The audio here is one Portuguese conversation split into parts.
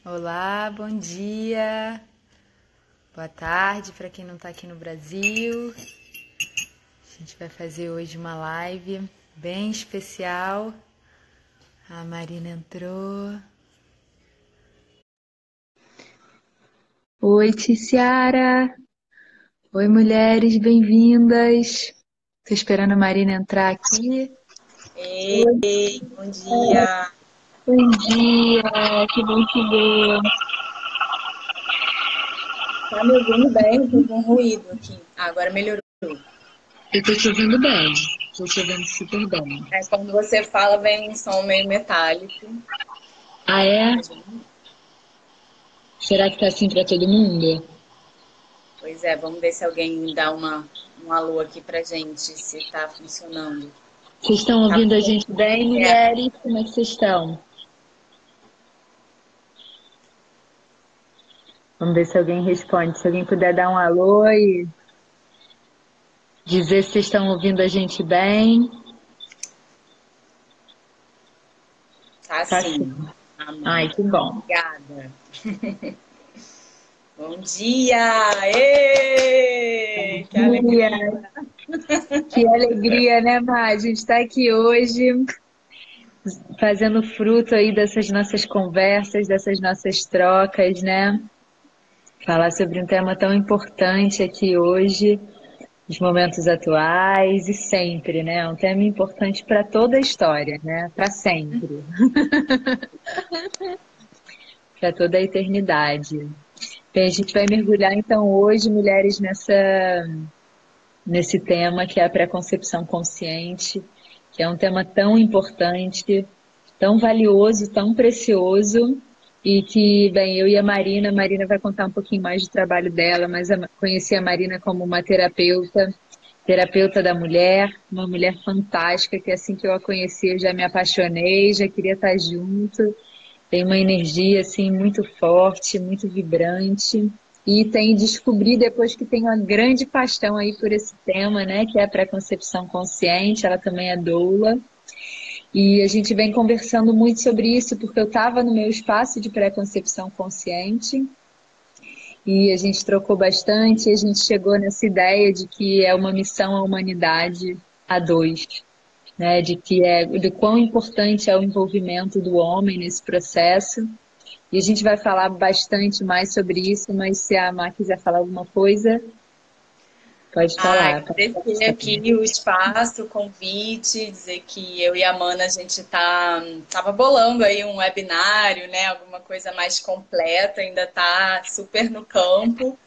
Olá, bom dia, boa tarde para quem não está aqui no Brasil. A gente vai fazer hoje uma live bem especial. A Marina entrou. Oi, Ticiara. Oi, mulheres, bem-vindas. Tô esperando a Marina entrar aqui. Ei, bom dia. Bom dia, que bom te ver. Tá me ouvindo bem? Eu tô com ruído aqui. Agora melhorou. Eu tô te ouvindo bem, tô te ouvindo super bem. É, quando você fala, vem um som meio metálico. Ah, é? Mas, Será que tá assim para todo mundo? pois é, vamos ver se alguém dá um alô aqui pra gente, se tá funcionando. Vocês estão Tá ouvindo a bom? gente bem, É, mulheres? Como é que vocês estão? Vamos ver se alguém responde. Se alguém puder dar um alô e dizer se vocês estão ouvindo a gente bem. tá Tá sim. sim. Ai, Amém. que bom. Obrigada. Bom dia! Ê! Que Dia, alegria! que alegria, né, Má? A gente está aqui hoje fazendo fruto aí dessas nossas conversas, dessas nossas trocas, né? Falar sobre um tema tão importante aqui hoje, os momentos atuais e sempre, né? É um tema importante para toda a história, né? Para sempre, para toda a eternidade. Bem, a gente vai mergulhar então hoje, mulheres, nesse tema que é a pré-concepção consciente, que é um tema tão importante, tão valioso, tão precioso, e que, bem, eu e a Marina vai contar um pouquinho mais do trabalho dela, mas conheci a Marina como uma terapeuta, terapeuta da mulher, uma mulher fantástica, que assim que eu a conheci eu já me apaixonei, já queria estar junto, tem uma energia assim muito forte, muito vibrante. E tem descobri depois que tem uma grande paixão aí por esse tema, né, que é a pré-concepção consciente. Ela também é doula. E a gente vem conversando muito sobre isso porque eu estava no meu espaço de pré-concepção consciente e a gente trocou bastante. E a gente chegou nessa ideia de que é uma missão à humanidade a dois, né, de que é de quão importante é o envolvimento do homem nesse processo. E a gente vai falar bastante mais sobre isso, mas se a Má quiser falar alguma coisa, pode Ah, falar. agradecer aqui o espaço, o convite, dizer que eu e a Mana a gente tava bolando aí um webinário, né? Alguma coisa mais completa, ainda tá super no campo,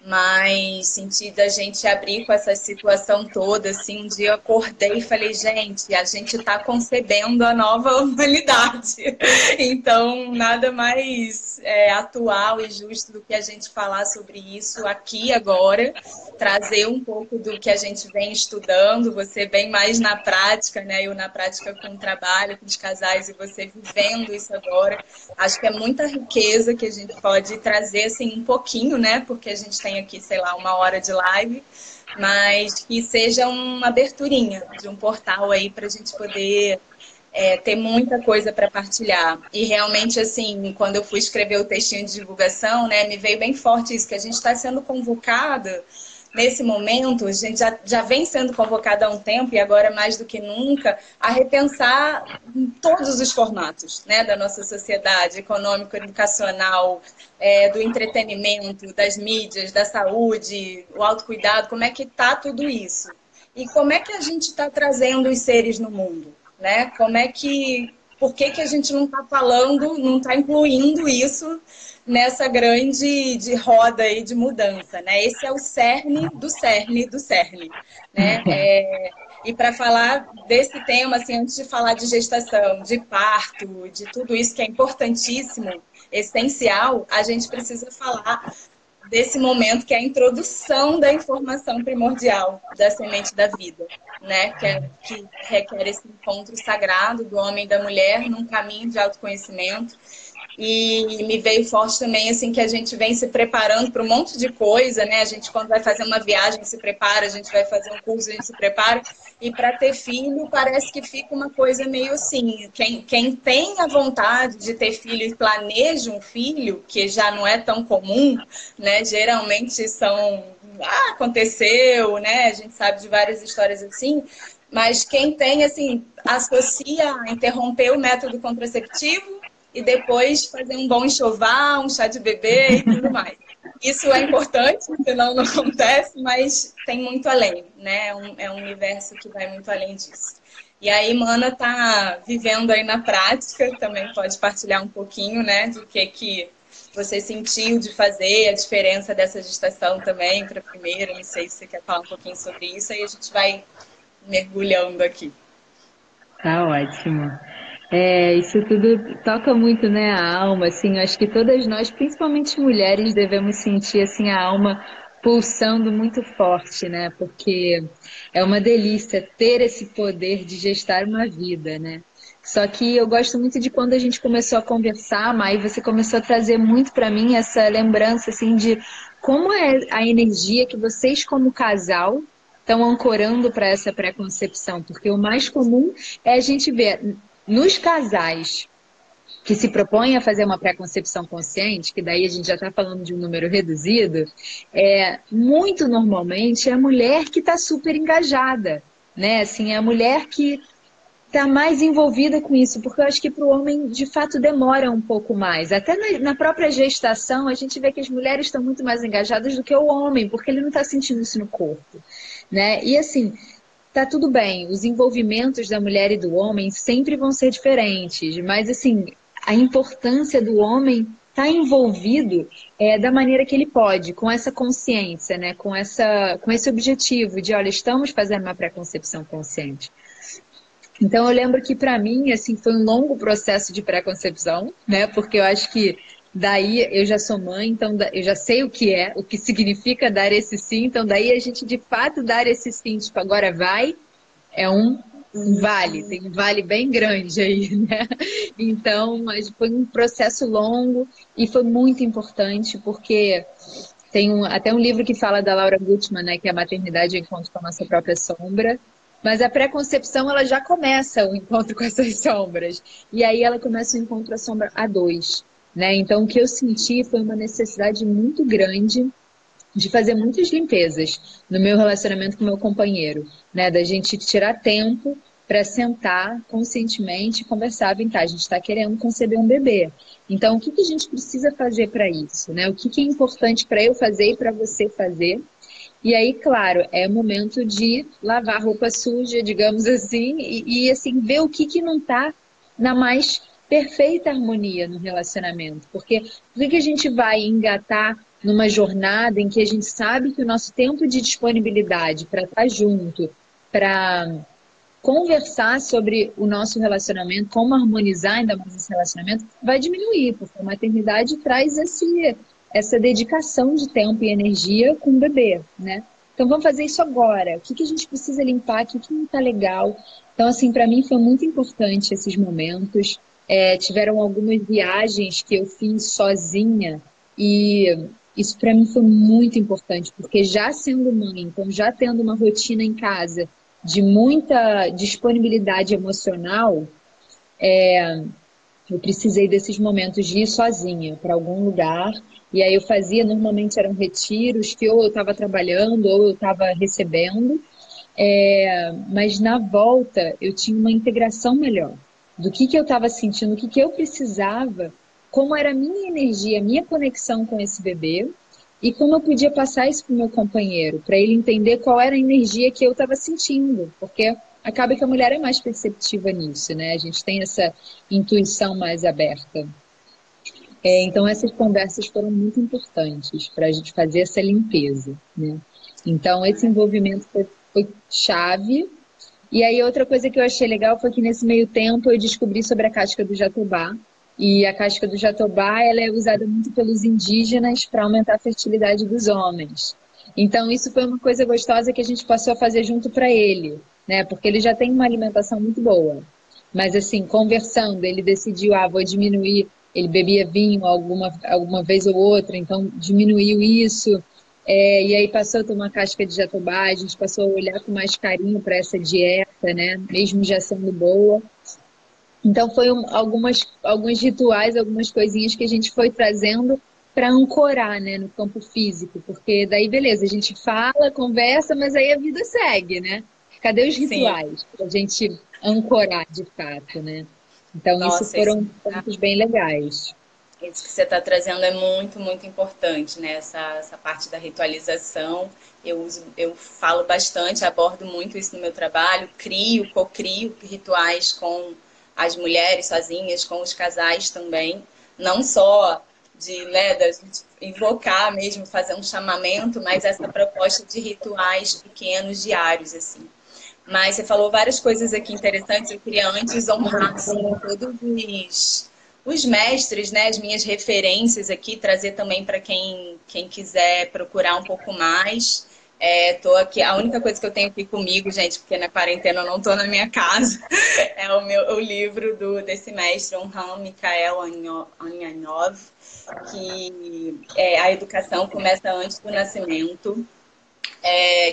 mas senti da gente abrir com essa situação toda, assim, um dia eu acordei e falei, gente, a gente está concebendo a nova humanidade. Então, nada mais atual e justo do que a gente falar sobre isso aqui agora, trazer um pouco do que a gente vem estudando, você bem mais na prática, né? Eu na prática com o trabalho, com os casais, e você vivendo isso agora. Acho que é muita riqueza que a gente pode trazer, assim, um pouquinho, né? Porque a gente tem aqui, sei lá, uma hora de live, mas que seja uma aberturinha de um portal aí para a gente poder ter muita coisa para partilhar. E realmente, assim, quando eu fui escrever o textinho de divulgação, né, me veio bem forte isso, que a gente está sendo convocada nesse momento, a gente já vem sendo convocada há um tempo, e agora mais do que nunca, a repensar todos os formatos, né, da nossa sociedade, econômico, educacional, do entretenimento, das mídias, da saúde, o autocuidado, como é que está tudo isso? E como é que a gente está trazendo os seres no mundo? Né? Como é que, por que que a gente não está falando, não está incluindo isso nessa grande de roda aí de mudança, né? Esse é o cerne do cerne do cerne, né? E para falar desse tema, assim, antes de falar de gestação, de parto, de tudo isso que é importantíssimo, essencial, a gente precisa falar desse momento que é a introdução da informação primordial da semente da vida, né? Que requer esse encontro sagrado do homem e da mulher num caminho de autoconhecimento. E me veio forte também, assim, que a gente vem se preparando para um monte de coisa, né? A gente, quando vai fazer uma viagem, se prepara, a gente vai fazer um curso, a gente se prepara. E para ter filho, parece que fica uma coisa meio assim. Quem tem a vontade de ter filho e planeja um filho, que já não é tão comum, né? Geralmente são. Ah, aconteceu, né? A gente sabe de várias histórias assim. Mas quem tem, assim, associa a interromper o método contraceptivo e depois fazer um bom enxoval, um chá de bebê e tudo mais. Isso é importante, senão não acontece, mas tem muito além, né? É um universo que vai muito além disso. E aí, Mana tá vivendo aí na prática, também pode partilhar um pouquinho, né, do que você sentiu de fazer, a diferença dessa gestação também para a primeira, não sei se você quer falar um pouquinho sobre isso, aí a gente vai mergulhando aqui. Tá ótimo. Isso tudo toca muito, né, a alma, assim, eu acho que todas nós, principalmente mulheres, devemos sentir, assim, a alma pulsando muito forte, né, porque é uma delícia ter esse poder de gestar uma vida, né. Só que eu gosto muito de quando a gente começou a conversar, Mai, você começou a trazer muito para mim essa lembrança, assim, de como é a energia que vocês, como casal, estão ancorando para essa pré-concepção, porque o mais comum é a gente ver nos casais que se propõem a fazer uma pré-concepção consciente, que daí a gente já está falando de um número reduzido, muito normalmente é a mulher que está super engajada, né? Assim, é a mulher que está mais envolvida com isso, porque eu acho que para o homem, de fato, demora um pouco mais. Até na própria gestação, a gente vê que as mulheres estão muito mais engajadas do que o homem, porque ele não está sentindo isso no corpo, né? E assim, tá tudo bem, os envolvimentos da mulher e do homem sempre vão ser diferentes, mas assim, a importância do homem tá envolvido da maneira que ele pode, com essa consciência, né? Com esse objetivo de, olha, estamos fazendo uma pré-concepção consciente. Então eu lembro que para mim assim foi um longo processo de pré-concepção, né? Porque eu acho que daí eu já sou mãe, então eu já sei o que significa dar esse sim, então daí a gente de fato dar esse sim, tipo, agora vai, é um vale, tem um vale bem grande aí, né? Então, mas foi um processo longo e foi muito importante porque tem até um livro que fala da Laura Gutman, né, que é a maternidade e o encontro com a nossa própria sombra. Mas a pré-concepção, ela já começa o encontro com essas sombras. E aí ela começa o encontro à sombra a dois, né? Então o que eu senti foi uma necessidade muito grande de fazer muitas limpezas no meu relacionamento com o meu companheiro, né? Da gente tirar tempo para sentar conscientemente e conversar, vem cá, a gente está querendo conceber um bebê. Então, o que a gente precisa fazer para isso, né? O que é importante para eu fazer e para você fazer? E aí, claro, é momento de lavar roupa suja, digamos assim, e assim, ver o que não está na mais perfeita harmonia no relacionamento. Porque por que a gente vai engatar numa jornada em que a gente sabe que o nosso tempo de disponibilidade para estar junto, para conversar sobre o nosso relacionamento, como harmonizar ainda mais esse relacionamento, vai diminuir, porque a maternidade traz essa dedicação de tempo e energia com o bebê, né? Então vamos fazer isso agora. O que a gente precisa limpar? O que não está legal? Então, assim, para mim foi muito importante esses momentos. Tiveram algumas viagens que eu fiz sozinha e isso para mim foi muito importante, porque já sendo mãe, então já tendo uma rotina em casa de muita disponibilidade emocional, eu precisei desses momentos de ir sozinha para algum lugar. E aí eu fazia, normalmente eram retiros que ou eu estava trabalhando ou eu estava recebendo. Mas na volta eu tinha uma integração melhor do que eu estava sentindo, o que eu precisava, como era a minha energia, a minha conexão com esse bebê e como eu podia passar isso para o meu companheiro, para ele entender qual era a energia que eu estava sentindo, porque acaba que a mulher é mais perceptiva nisso, né? A gente tem essa intuição mais aberta. Então essas conversas foram muito importantes para a gente fazer essa limpeza, né? Então esse envolvimento foi chave. E aí outra coisa que eu achei legal foi que nesse meio tempo eu descobri sobre a casca do jatobá. E a casca do jatobá ela é usada muito pelos indígenas para aumentar a fertilidade dos homens. Então isso foi uma coisa gostosa que a gente passou a fazer junto para ele, né? Porque ele já tem uma alimentação muito boa. Mas assim, conversando, ele decidiu, vou diminuir ele bebia vinho alguma vez ou outra, então diminuiu isso. E aí passou a tomar casca de jatobá, a gente passou a olhar com mais carinho para essa dieta, né? Mesmo já sendo boa. Então foi alguns rituais, algumas coisinhas que a gente foi trazendo para ancorar, né, no campo físico, porque daí beleza, a gente fala, conversa, mas aí a vida segue, né? Cadê os Sim, rituais para a gente ancorar de fato, né? Então isso nossa, isso. foram pontos bem legais. Isso que você está trazendo é muito, muito importante, né? Essa parte da ritualização. Eu falo bastante, abordo muito isso no meu trabalho, co-crio rituais com as mulheres sozinhas, com os casais também. Não só de, né, da gente invocar mesmo, fazer um chamamento, mas essa proposta de rituais pequenos, diários, assim. Mas você falou várias coisas aqui interessantes. Eu queria antes honrar assim, todos os mestres, né, as minhas referências aqui, trazer também para quem quiser procurar um pouco mais. Tô aqui, a única coisa que eu tenho aqui comigo, gente, porque na quarentena eu não estou na minha casa, é o livro desse mestre, Orhan Mikhail Anyanov, que a educação começa antes do nascimento,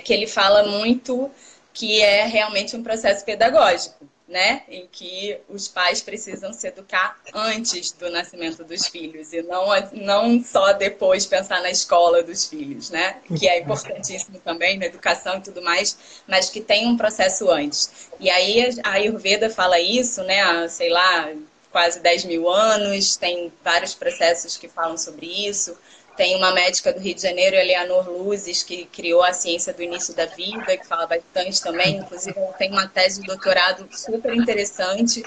que ele fala muito que é realmente um processo pedagógico, né? Em que os pais precisam se educar antes do nascimento dos filhos e não só depois pensar na escola dos filhos, né? Que é importantíssimo também na educação e tudo mais, mas que tem um processo antes. E aí a Ayurveda fala isso, né? Há, sei lá, quase 10 mil anos, tem vários processos que falam sobre isso. Tem uma médica do Rio de Janeiro, Eleanor Luzes, que criou a ciência do início da vida, que fala bastante também. Inclusive, ela tem uma tese de doutorado super interessante,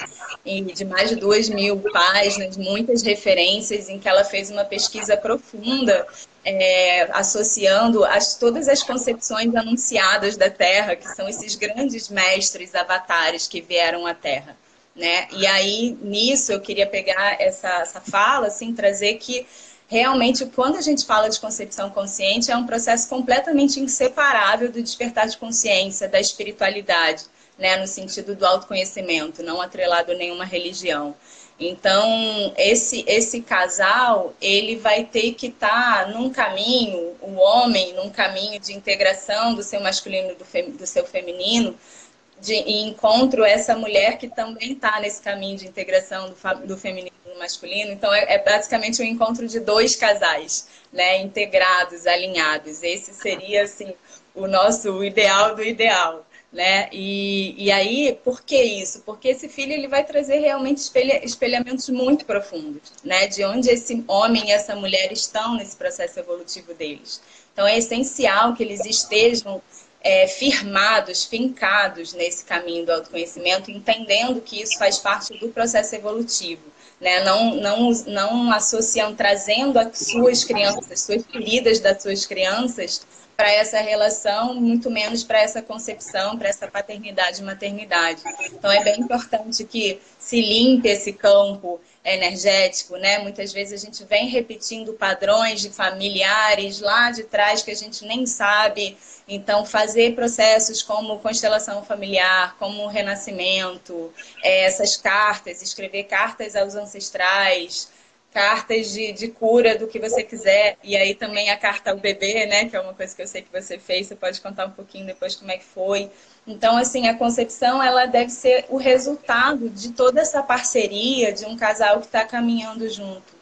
de mais de 2.000 páginas, muitas referências, em que ela fez uma pesquisa profunda, associando todas as concepções anunciadas da Terra, que são esses grandes mestres avatares que vieram à Terra. Né? E aí, nisso, eu queria pegar essa fala, assim, trazer que realmente, quando a gente fala de concepção consciente, é um processo completamente inseparável do despertar de consciência, da espiritualidade, né, no sentido do autoconhecimento, não atrelado a nenhuma religião. Então, esse casal, ele vai ter que estar num caminho, o homem num caminho de integração do seu masculino e do seu feminino, e encontro essa mulher que também está nesse caminho de integração do feminino e do masculino. Então, é basicamente um encontro de dois casais, né, integrados, alinhados. Esse seria, assim, o ideal do ideal. Né? E aí, por que isso? Porque esse filho ele vai trazer realmente espelhamentos muito profundos, né? De onde esse homem e essa mulher estão nesse processo evolutivo deles. Então, é essencial que eles estejam firmados, fincados nesse caminho do autoconhecimento, entendendo que isso faz parte do processo evolutivo. Né? Não associam, trazendo as suas crianças, suas feridas das suas crianças para essa relação, muito menos para essa concepção, para essa paternidade e maternidade. Então, é bem importante que se limpe esse campo energético, né? Muitas vezes a gente vem repetindo padrões de familiares lá de trás que a gente nem sabe. Então, fazer processos como constelação familiar, como renascimento, essas cartas, escrever cartas aos ancestrais, cartas de cura do que você quiser, e aí também a carta ao bebê, né, que é uma coisa que eu sei que você fez, você pode contar um pouquinho depois como é que foi. Então, assim, a concepção, ela deve ser o resultado de toda essa parceria de um casal que está caminhando junto,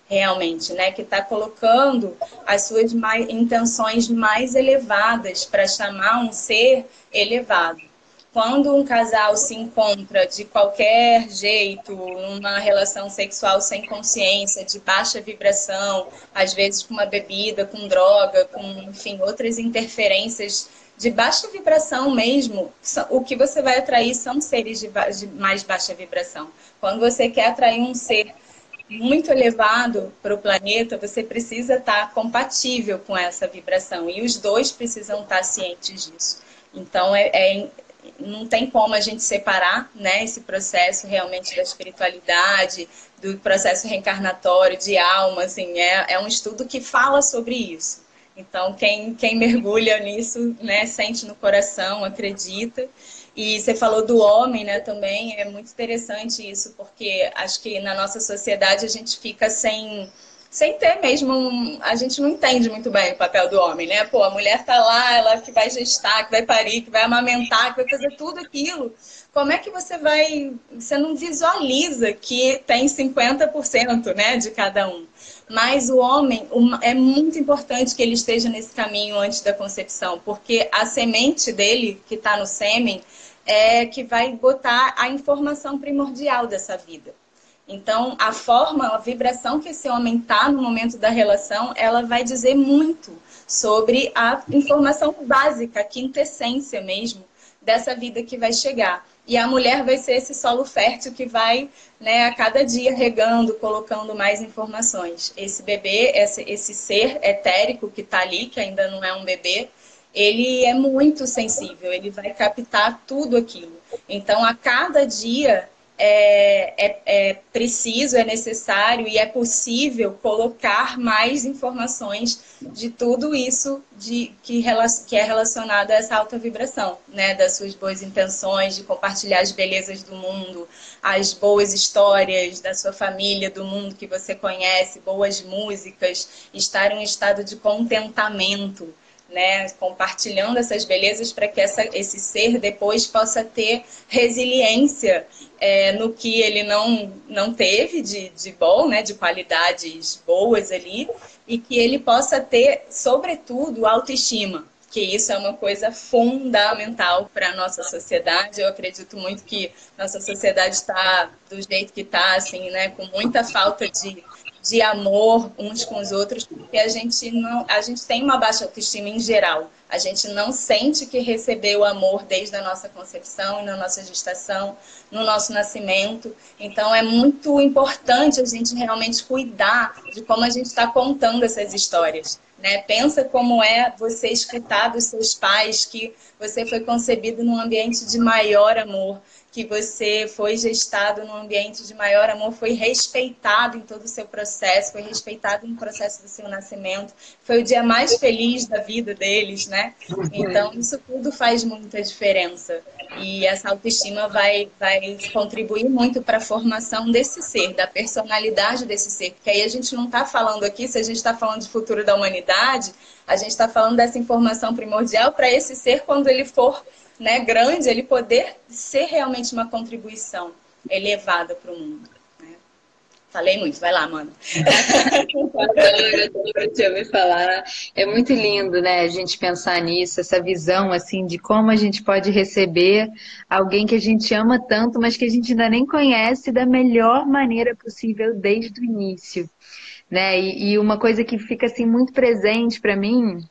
realmente, né, que está colocando as suas intenções mais elevadas para chamar um ser elevado. Quando um casal se encontra de qualquer jeito, numa relação sexual sem consciência, de baixa vibração, às vezes com uma bebida, com droga, com, enfim, outras interferências de baixa vibração mesmo, o que você vai atrair são seres de mais baixa vibração. Quando você quer atrair um ser muito elevado para o planeta, você precisa estar compatível com essa vibração. E os dois precisam estar cientes disso. Então, não tem como a gente separar, né, esse processo realmente da espiritualidade, do processo reencarnatório, de alma, assim, é um estudo que fala sobre isso. Então, quem mergulha nisso, né, sente no coração, acredita. E você falou do homem, né, também, é muito interessante isso, porque acho que na nossa sociedade a gente fica sem ter mesmo, a gente não entende muito bem o papel do homem, né? Pô, a mulher tá lá, ela que vai gestar, que vai parir, que vai amamentar, que vai fazer tudo aquilo. Como é que você não visualiza que tem 50%, né, de cada um? Mas o homem, é muito importante que ele esteja nesse caminho antes da concepção, porque a semente dele, que está no sêmen, é que vai botar a informação primordial dessa vida. Então, a forma, a vibração que esse homem está no momento da relação, ela vai dizer muito sobre a informação básica, a quintessência mesmo, dessa vida que vai chegar. E a mulher vai ser esse solo fértil que vai, né, a cada dia regando, colocando mais informações. Esse bebê, esse ser etérico que está ali, que ainda não é um bebê, ele é muito sensível, ele vai captar tudo aquilo. Então, a cada dia é preciso, é necessário e é possível colocar mais informações de tudo isso que é relacionado a essa alta vibração, né? Das suas boas intenções, de compartilhar as belezas do mundo, as boas histórias da sua família, do mundo que você conhece, boas músicas, estar em um estado de contentamento, né, compartilhando essas belezas para que esse ser depois possa ter resiliência no que ele não teve de bom, né, de qualidades boas ali, e que ele possa ter, sobretudo, autoestima, que isso é uma coisa fundamental para a nossa sociedade. Eu acredito muito que nossa sociedade está do jeito que está, assim, né, com muita falta de amor uns com os outros, porque a gente tem uma baixa autoestima em geral. A gente não sente que recebeu amor desde a nossa concepção e na nossa gestação, no nosso nascimento. Então é muito importante a gente realmente cuidar de como a gente está contando essas histórias, né? Pensa como é você escutar dos seus pais que você foi concebido num ambiente de maior amor, que você foi gestado num ambiente de maior amor, foi respeitado em todo o seu processo, foi respeitado no processo do seu nascimento, foi o dia mais feliz da vida deles, né? Então, isso tudo faz muita diferença. E essa autoestima vai contribuir muito para a formação desse ser, da personalidade desse ser. Porque aí a gente não está falando aqui, se a gente está falando de futuro da humanidade, a gente está falando dessa informação primordial para esse ser quando ele for, né, grande, ele poder ser realmente uma contribuição elevada para o mundo. Né? Falei muito, vai lá, mano. Adoro te ouvir falar. É muito lindo, né, a gente pensar nisso, essa visão, assim, de como a gente pode receber alguém que a gente ama tanto, mas que a gente ainda nem conhece da melhor maneira possível desde o início, né? E uma coisa que fica, assim, muito presente para mim.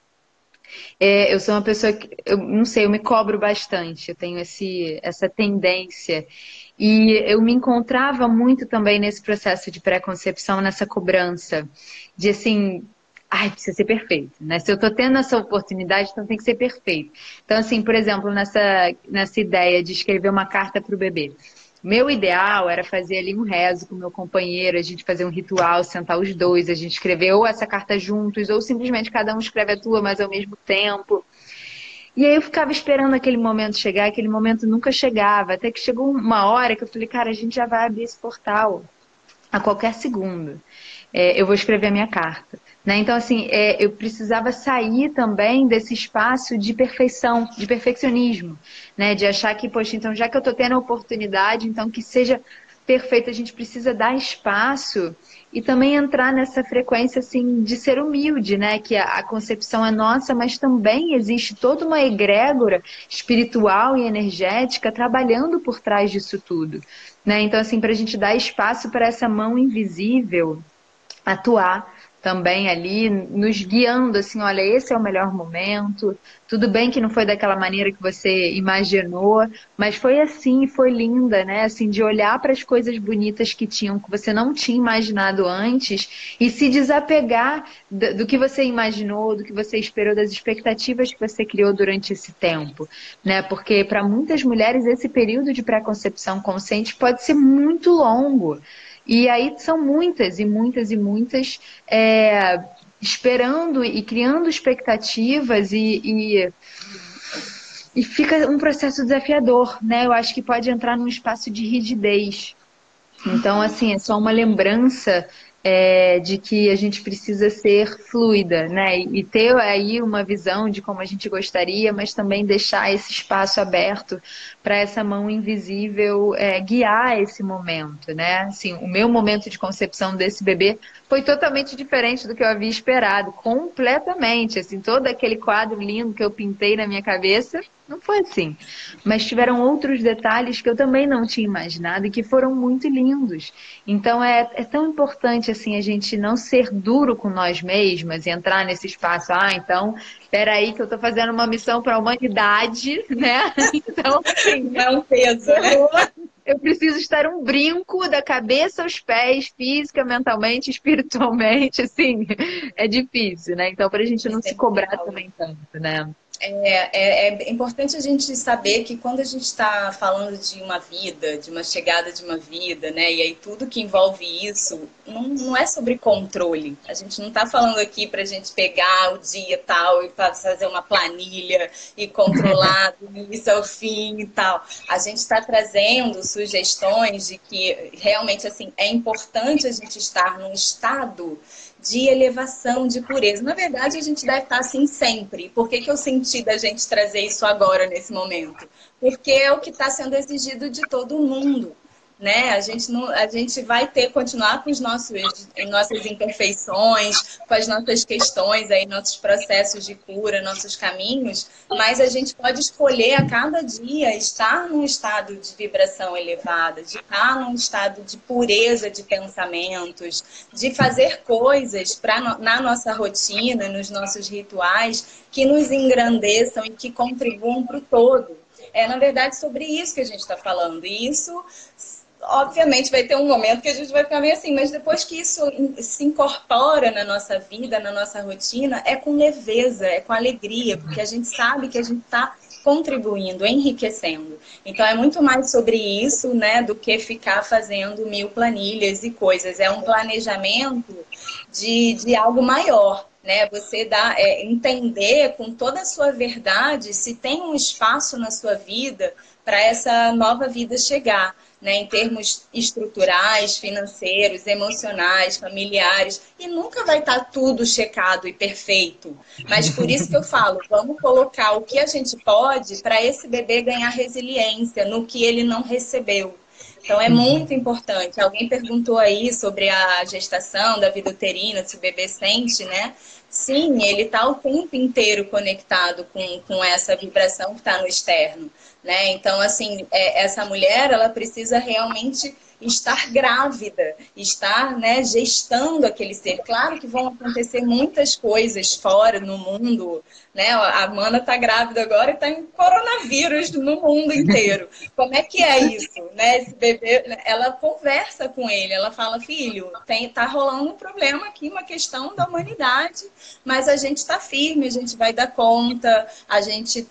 Eu sou uma pessoa que, eu não sei, eu me cobro bastante, eu tenho essa tendência. E eu me encontrava muito também nesse processo de pré-concepção, nessa cobrança, de assim, ai, precisa ser perfeito, né? Se eu tô tendo essa oportunidade, então tem que ser perfeito. Então, assim, por exemplo, nessa ideia de escrever uma carta para o bebê. Meu ideal era fazer ali um rezo com o meu companheiro, a gente fazer um ritual, sentar os dois, a gente escrever ou essa carta juntos, ou simplesmente cada um escreve a tua, mas ao mesmo tempo. E aí eu ficava esperando aquele momento chegar, aquele momento nunca chegava, até que chegou uma hora que eu falei, cara, a gente já vai abrir esse portal a qualquer segundo. Eu vou escrever a minha carta. Né? Então, assim, eu precisava sair também desse espaço de perfeição, de perfeccionismo, né? De achar que, poxa, então já que eu estou tendo a oportunidade, então que seja perfeito, a gente precisa dar espaço e também entrar nessa frequência, assim, de ser humilde, né? Que a concepção é nossa, mas também existe toda uma egrégora espiritual e energética trabalhando por trás disso tudo, né? Então, assim, para a gente dar espaço para essa mão invisível atuar também ali, nos guiando assim, olha, esse é o melhor momento, tudo bem que não foi daquela maneira que você imaginou, mas foi assim, foi linda, né, assim, de olhar para as coisas bonitas que tinham, que você não tinha imaginado antes, e se desapegar do que você imaginou, do que você esperou, das expectativas que você criou durante esse tempo, né, porque para muitas mulheres esse período de pré-concepção consciente pode ser muito longo, e aí são muitas e muitas e muitas esperando e criando expectativas e E fica um processo desafiador, né? Eu acho que pode entrar num espaço de rigidez. Então, assim, é só uma lembrança de que a gente precisa ser fluida, né? E ter aí uma visão de como a gente gostaria, mas também deixar esse espaço aberto para essa mão invisível guiar esse momento, né? Assim, o meu momento de concepção desse bebê foi totalmente diferente do que eu havia esperado, completamente. Assim, todo aquele quadro lindo que eu pintei na minha cabeça, não foi assim. Mas tiveram outros detalhes que eu também não tinha imaginado e que foram muito lindos. Então é tão importante assim a gente não ser duro com nós mesmas e entrar nesse espaço. Ah, então, espera aí que eu estou fazendo uma missão para a humanidade, né? Então, assim, Não é um peso, né? ferrou. Eu preciso estar um brinco da cabeça aos pés, física, mentalmente, espiritualmente, assim, é difícil, né? Então, para a gente não se cobrar Essencial. também tanto, né? É importante a gente saber que quando a gente está falando de uma vida, de uma chegada de uma vida, né? E aí tudo que envolve isso não é sobre controle. A gente não está falando aqui para a gente pegar o dia tal e fazer uma planilha e controlar do início ao fim e tal. A gente está trazendo sugestões de que realmente assim é importante a gente estar num estado de elevação, de pureza. Na verdade, a gente deve estar assim sempre. Por que que eu senti da gente trazer isso agora, nesse momento? Porque é o que está sendo exigido de todo mundo. Né? A gente, não, a gente vai ter continuar com nossas imperfeições, com as nossas questões, aí, nossos processos de cura, nossos caminhos, mas a gente pode escolher a cada dia estar num estado de vibração elevada, de estar num estado de pureza de pensamentos, de fazer coisas na nossa rotina, nos nossos rituais, que nos engrandeçam e que contribuam para o todo. É, na verdade, sobre isso que a gente está falando. E isso, obviamente, vai ter um momento que a gente vai ficar meio assim, mas depois que isso se incorpora na nossa vida, na nossa rotina, é com leveza, é com alegria, porque a gente sabe que a gente está contribuindo, enriquecendo. Então é muito mais sobre isso, né, do que ficar fazendo 1000 planilhas e coisas. É um planejamento de algo maior, né? Você entender com toda a sua verdade se tem um espaço na sua vida para essa nova vida chegar. Né, em termos estruturais, financeiros, emocionais, familiares, e nunca vai estar tudo checado e perfeito. Mas por isso que eu falo, vamos colocar o que a gente pode para esse bebê ganhar resiliência no que ele não recebeu. Então é muito importante. Alguém perguntou aí sobre a gestação da vida uterina, se o bebê sente, né? Sim, ele está o tempo inteiro conectado com essa vibração que está no externo, né? Então, assim, essa mulher, ela precisa realmente estar grávida, estar, né, gestando aquele ser. Claro que vão acontecer muitas coisas fora, no mundo, né? A Mana está grávida agora e está em coronavírus no mundo inteiro. Como é que é isso, né? Esse bebê, ela conversa com ele, ela fala, filho, tá rolando um problema aqui, uma questão da humanidade, mas a gente está firme, a gente vai dar conta, a gente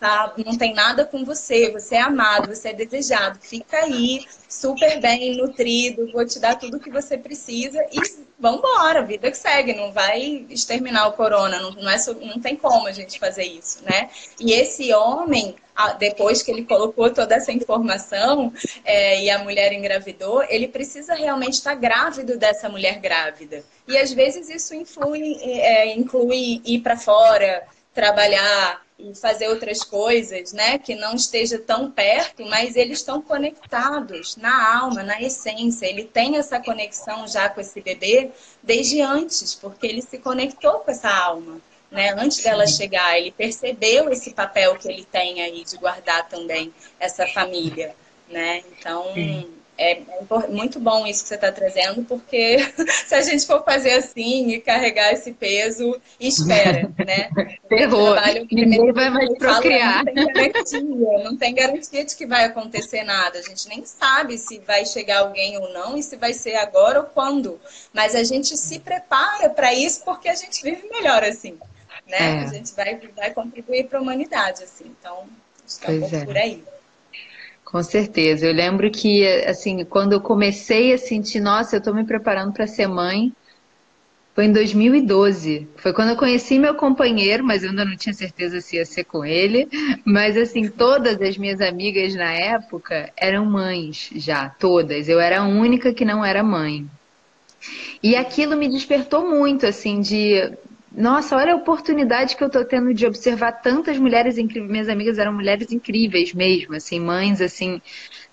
não tem nada com você, você é amado, você é desejado, fica aí, super bem nutrido, vou te dar tudo o que você precisa e vamos embora, vida que segue, não vai exterminar o corona, não tem como a gente fazer isso, né? E esse homem, depois que ele colocou toda essa informação e a mulher engravidou, ele precisa realmente estar grávido dessa mulher grávida. E às vezes isso inclui ir para fora, trabalhar e fazer outras coisas, né, que não esteja tão perto, mas eles estão conectados na alma, na essência. Ele tem essa conexão já com esse bebê desde antes, porque ele se conectou com essa alma, né, antes dela chegar. Ele percebeu esse papel que ele tem aí de guardar também essa família, né? Então é muito bom isso que você está trazendo, porque se a gente for fazer assim e carregar esse peso, espera, né? Ferrou. Ninguém vai mais procriar. Não tem garantia de que vai acontecer nada. A gente nem sabe se vai chegar alguém ou não e se vai ser agora ou quando. Mas a gente se prepara para isso porque a gente vive melhor assim, né? A gente vai contribuir para a humanidade assim. Então, acho que é um pouco por aí. Com certeza. Eu lembro que, assim, quando eu comecei a sentir, nossa, eu tô me preparando para ser mãe, Foi em 2012. Foi quando eu conheci meu companheiro, mas eu ainda não tinha certeza se ia ser com ele. Mas assim, todas as minhas amigas na época eram mães já, todas. Eu era a única que não era mãe. E aquilo me despertou muito, assim, de nossa, olha a oportunidade que eu tô tendo de observar tantas mulheres incríveis. Minhas amigas eram mulheres incríveis mesmo, assim, mães assim,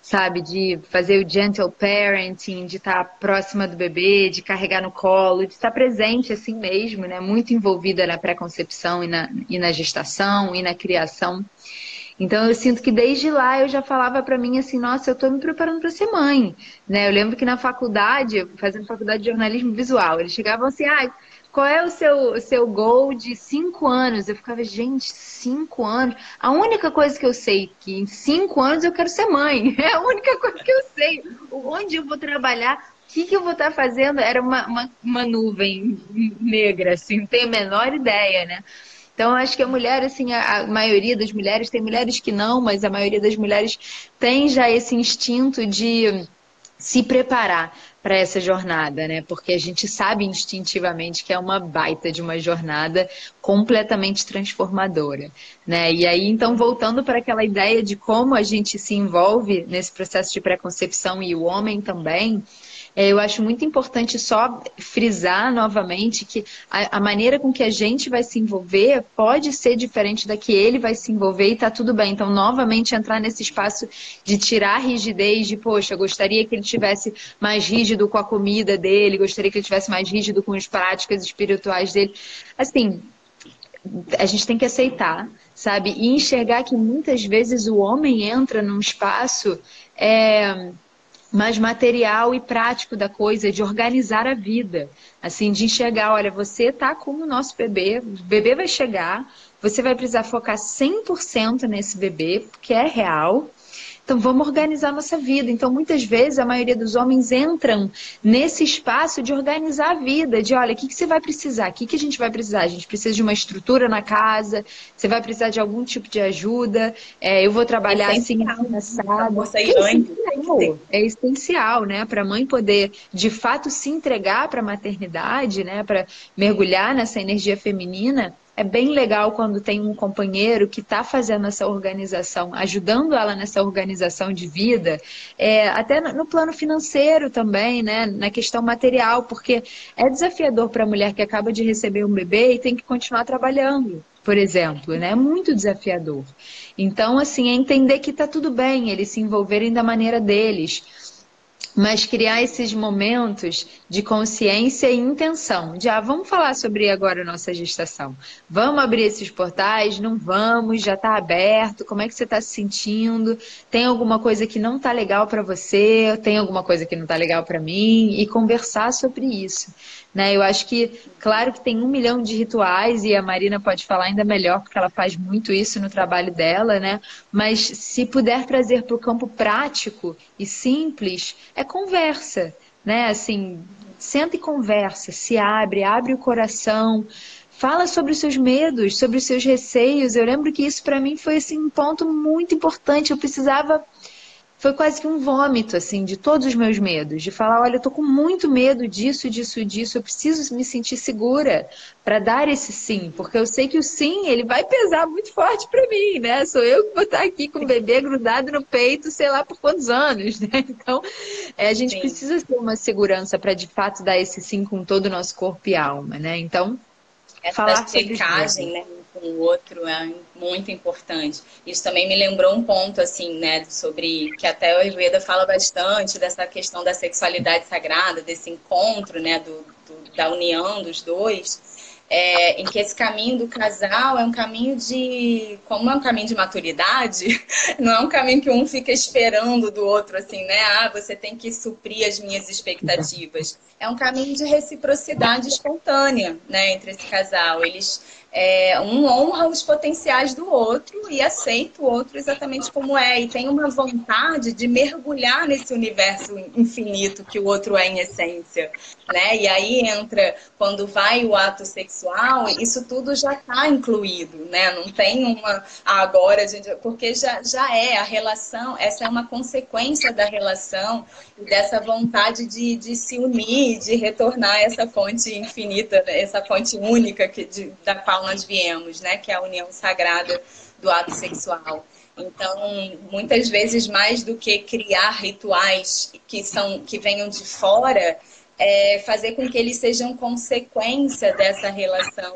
sabe, de fazer o gentle parenting, de estar próxima do bebê, de carregar no colo, de estar presente assim mesmo, né? Muito envolvida na pré-concepção e na gestação e na criação. Então eu sinto que desde lá eu já falava pra mim assim, nossa, eu tô me preparando pra ser mãe, né? Eu lembro que na faculdade, fazendo faculdade de jornalismo visual, eles chegavam assim, ah, qual é o seu goal de 5 anos? Eu ficava, gente, 5 anos? A única coisa que eu sei é que em 5 anos eu quero ser mãe. É a única coisa que eu sei. Onde eu vou trabalhar? O que que eu vou estar fazendo? Era uma nuvem negra, assim, não tenho a menor ideia, né? Então, eu acho que a mulher, assim, a maioria das mulheres, tem mulheres que não, mas a maioria das mulheres tem já esse instinto de se preparar para essa jornada, né? Porque a gente sabe instintivamente que é uma baita de uma jornada completamente transformadora, né? E aí, então, voltando para aquela ideia de como a gente se envolve nesse processo de pré-concepção e o homem também, eu acho muito importante só frisar novamente que a maneira com que a gente vai se envolver pode ser diferente da que ele vai se envolver e tá tudo bem. Então, novamente, entrar nesse espaço de tirar a rigidez de, poxa, gostaria que ele tivesse mais rígido com a comida dele, gostaria que ele tivesse mais rígido com as práticas espirituais dele. Assim, a gente tem que aceitar, sabe? E enxergar que muitas vezes o homem entra num espaço mais material e prático da coisa, de organizar a vida. Assim, de enxergar, olha, você tá com o nosso bebê, o bebê vai chegar, você vai precisar focar 100% nesse bebê, porque é real. Então, vamos organizar a nossa vida. Então, muitas vezes, a maioria dos homens entram nesse espaço de organizar a vida, de, olha, o que que você vai precisar? O que que a gente vai precisar? A gente precisa de uma estrutura na casa, você vai precisar de algum tipo de ajuda, eu vou trabalhar assim, Essencial. assim, Essa assado. força aí Que é grande tem que ter. essencial, né? Para a mãe poder, de fato, se entregar para a maternidade, né? Para mergulhar nessa energia feminina. É bem legal quando tem um companheiro que está fazendo essa organização, ajudando ela nessa organização de vida, até no plano financeiro também, né? Na questão material, porque é desafiador para a mulher que acaba de receber um bebê e tem que continuar trabalhando, por exemplo, né? É muito desafiador. Então, assim, é entender que está tudo bem eles se envolverem da maneira deles, mas criar esses momentos de consciência e intenção. De, vamos falar sobre agora a nossa gestação. Vamos abrir esses portais? Não vamos? Já está aberto? Como é que você está se sentindo? Tem alguma coisa que não está legal para você? Tem alguma coisa que não está legal para mim? E conversar sobre isso. Né? Eu acho que, claro que tem 1 milhão de rituais e a Marina pode falar ainda melhor porque ela faz muito isso no trabalho dela, né? Mas se puder trazer para o campo prático e simples, é conversa, né? Assim, senta e conversa, se abre o coração, fala sobre os seus medos, sobre os seus receios. Eu lembro que isso para mim foi assim um ponto muito importante. Eu precisava, foi quase que um vômito assim de todos os meus medos, de falar, olha, eu tô com muito medo disso, disso, disso. Eu preciso me sentir segura para dar esse sim, porque eu sei que o sim, ele vai pesar muito forte para mim, né? Sou eu que vou estar aqui com o bebê grudado no peito, sei lá por quantos anos, né? Então, a gente Sim. precisa ter uma segurança para de fato dar esse sim com todo o nosso corpo e alma, né? Então, Essa falar sobre os checagem, medos. né, com o outro é muito importante. Isso também me lembrou um ponto, assim, né, sobre que até o Ayurveda fala bastante dessa questão da sexualidade sagrada, desse encontro, né, da união dos dois, em que esse caminho do casal é um caminho de, como é um caminho de maturidade, não é um caminho que um fica esperando do outro, assim, né, você tem que suprir as minhas expectativas. É um caminho de reciprocidade espontânea, né, entre esse casal. Eles um honra os potenciais do outro e aceita o outro exatamente como é. E tem uma vontade de mergulhar nesse universo infinito que o outro é em essência, né? E aí entra, quando vai o ato sexual, isso tudo já está incluído, né? Não tem uma agora, a gente, porque já é a relação, essa é uma consequência da relação e dessa vontade de se unir, de retornar essa fonte infinita, essa fonte única da qual nós viemos, né? Que é a união sagrada do ato sexual. Então, muitas vezes, mais do que criar rituais que venham de fora, fazer com que eles sejam consequência dessa relação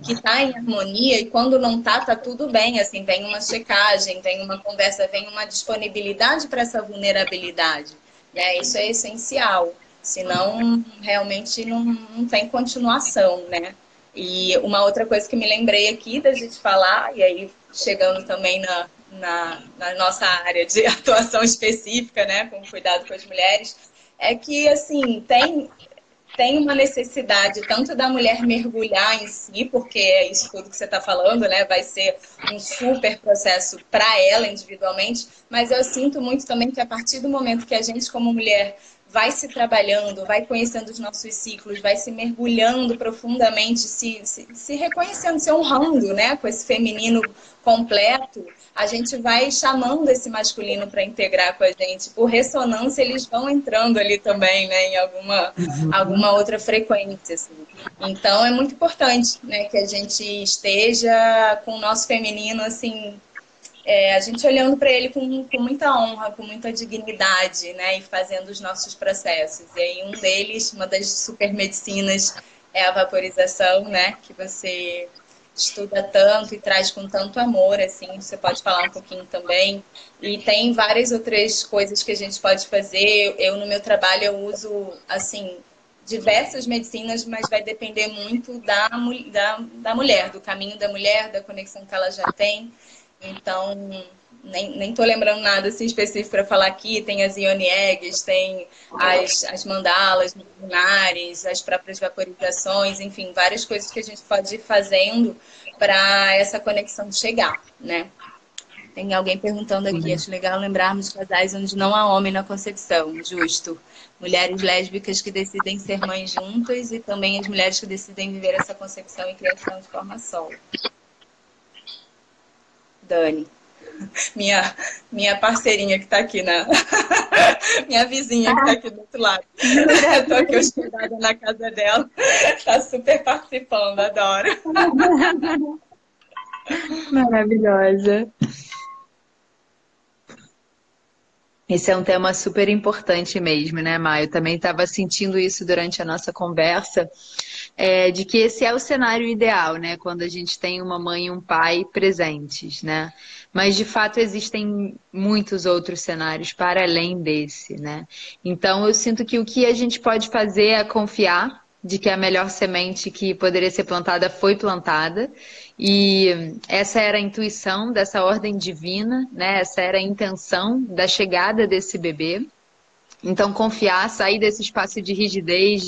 que está em harmonia, e quando não está, tá tudo bem, assim, vem uma checagem, vem uma conversa, vem uma disponibilidade para essa vulnerabilidade, né? Isso é essencial, senão realmente não tem continuação, né? E uma outra coisa que me lembrei aqui da gente falar, e aí chegando também na nossa área de atuação específica, né, com cuidado com as mulheres, é que, assim, tem uma necessidade tanto da mulher mergulhar em si, porque é isso tudo que você está falando, né? Vai ser um super processo para ela individualmente, mas eu sinto muito também que a partir do momento que a gente, como mulher, vai se trabalhando, vai conhecendo os nossos ciclos, vai se mergulhando profundamente, se reconhecendo, se honrando, né, com esse feminino completo, a gente vai chamando esse masculino para integrar com a gente. Por ressonância, eles vão entrando ali também, né, em alguma outra frequência. Assim. Então, é muito importante, né, que a gente esteja com o nosso feminino, assim, a gente olhando para ele com muita honra, com muita dignidade, né? E fazendo os nossos processos. E aí um deles, uma das supermedicinas, é a vaporização, né? Que você estuda tanto e traz com tanto amor, assim. Você pode falar um pouquinho também. E tem várias outras coisas que a gente pode fazer. Eu no meu trabalho, eu uso, assim, diversas medicinas, mas vai depender muito da mulher, do caminho da mulher, da conexão que ela já tem. Então, nem tô lembrando nada assim, específico para falar aqui. Tem as Ioni Eggs, tem as mandalas lunares, as próprias vaporizações, enfim, várias coisas que a gente pode ir fazendo para essa conexão chegar, né? Tem alguém perguntando aqui, acho legal lembrarmos de casais onde não há homem na concepção, justo. Mulheres lésbicas que decidem ser mães juntas e também as mulheres que decidem viver essa concepção e criação de forma solo. Dani, minha parceirinha que está aqui minha vizinha que está aqui do outro lado. Estou aqui hospedada na casa dela. Está super participando, adoro. Maravilhosa. Esse é um tema super importante mesmo, né, Maio? Eu também estava sentindo isso durante a nossa conversa, de que esse é o cenário ideal, né? Quando a gente tem uma mãe e um pai presentes, né? Mas, de fato, existem muitos outros cenários para além desse, né? Então, eu sinto que o que a gente pode fazer é confiar de que a melhor semente que poderia ser plantada foi plantada. E essa era a intuição dessa ordem divina, né? Essa era a intenção da chegada desse bebê. Então, confiar, sair desse espaço de rigidez,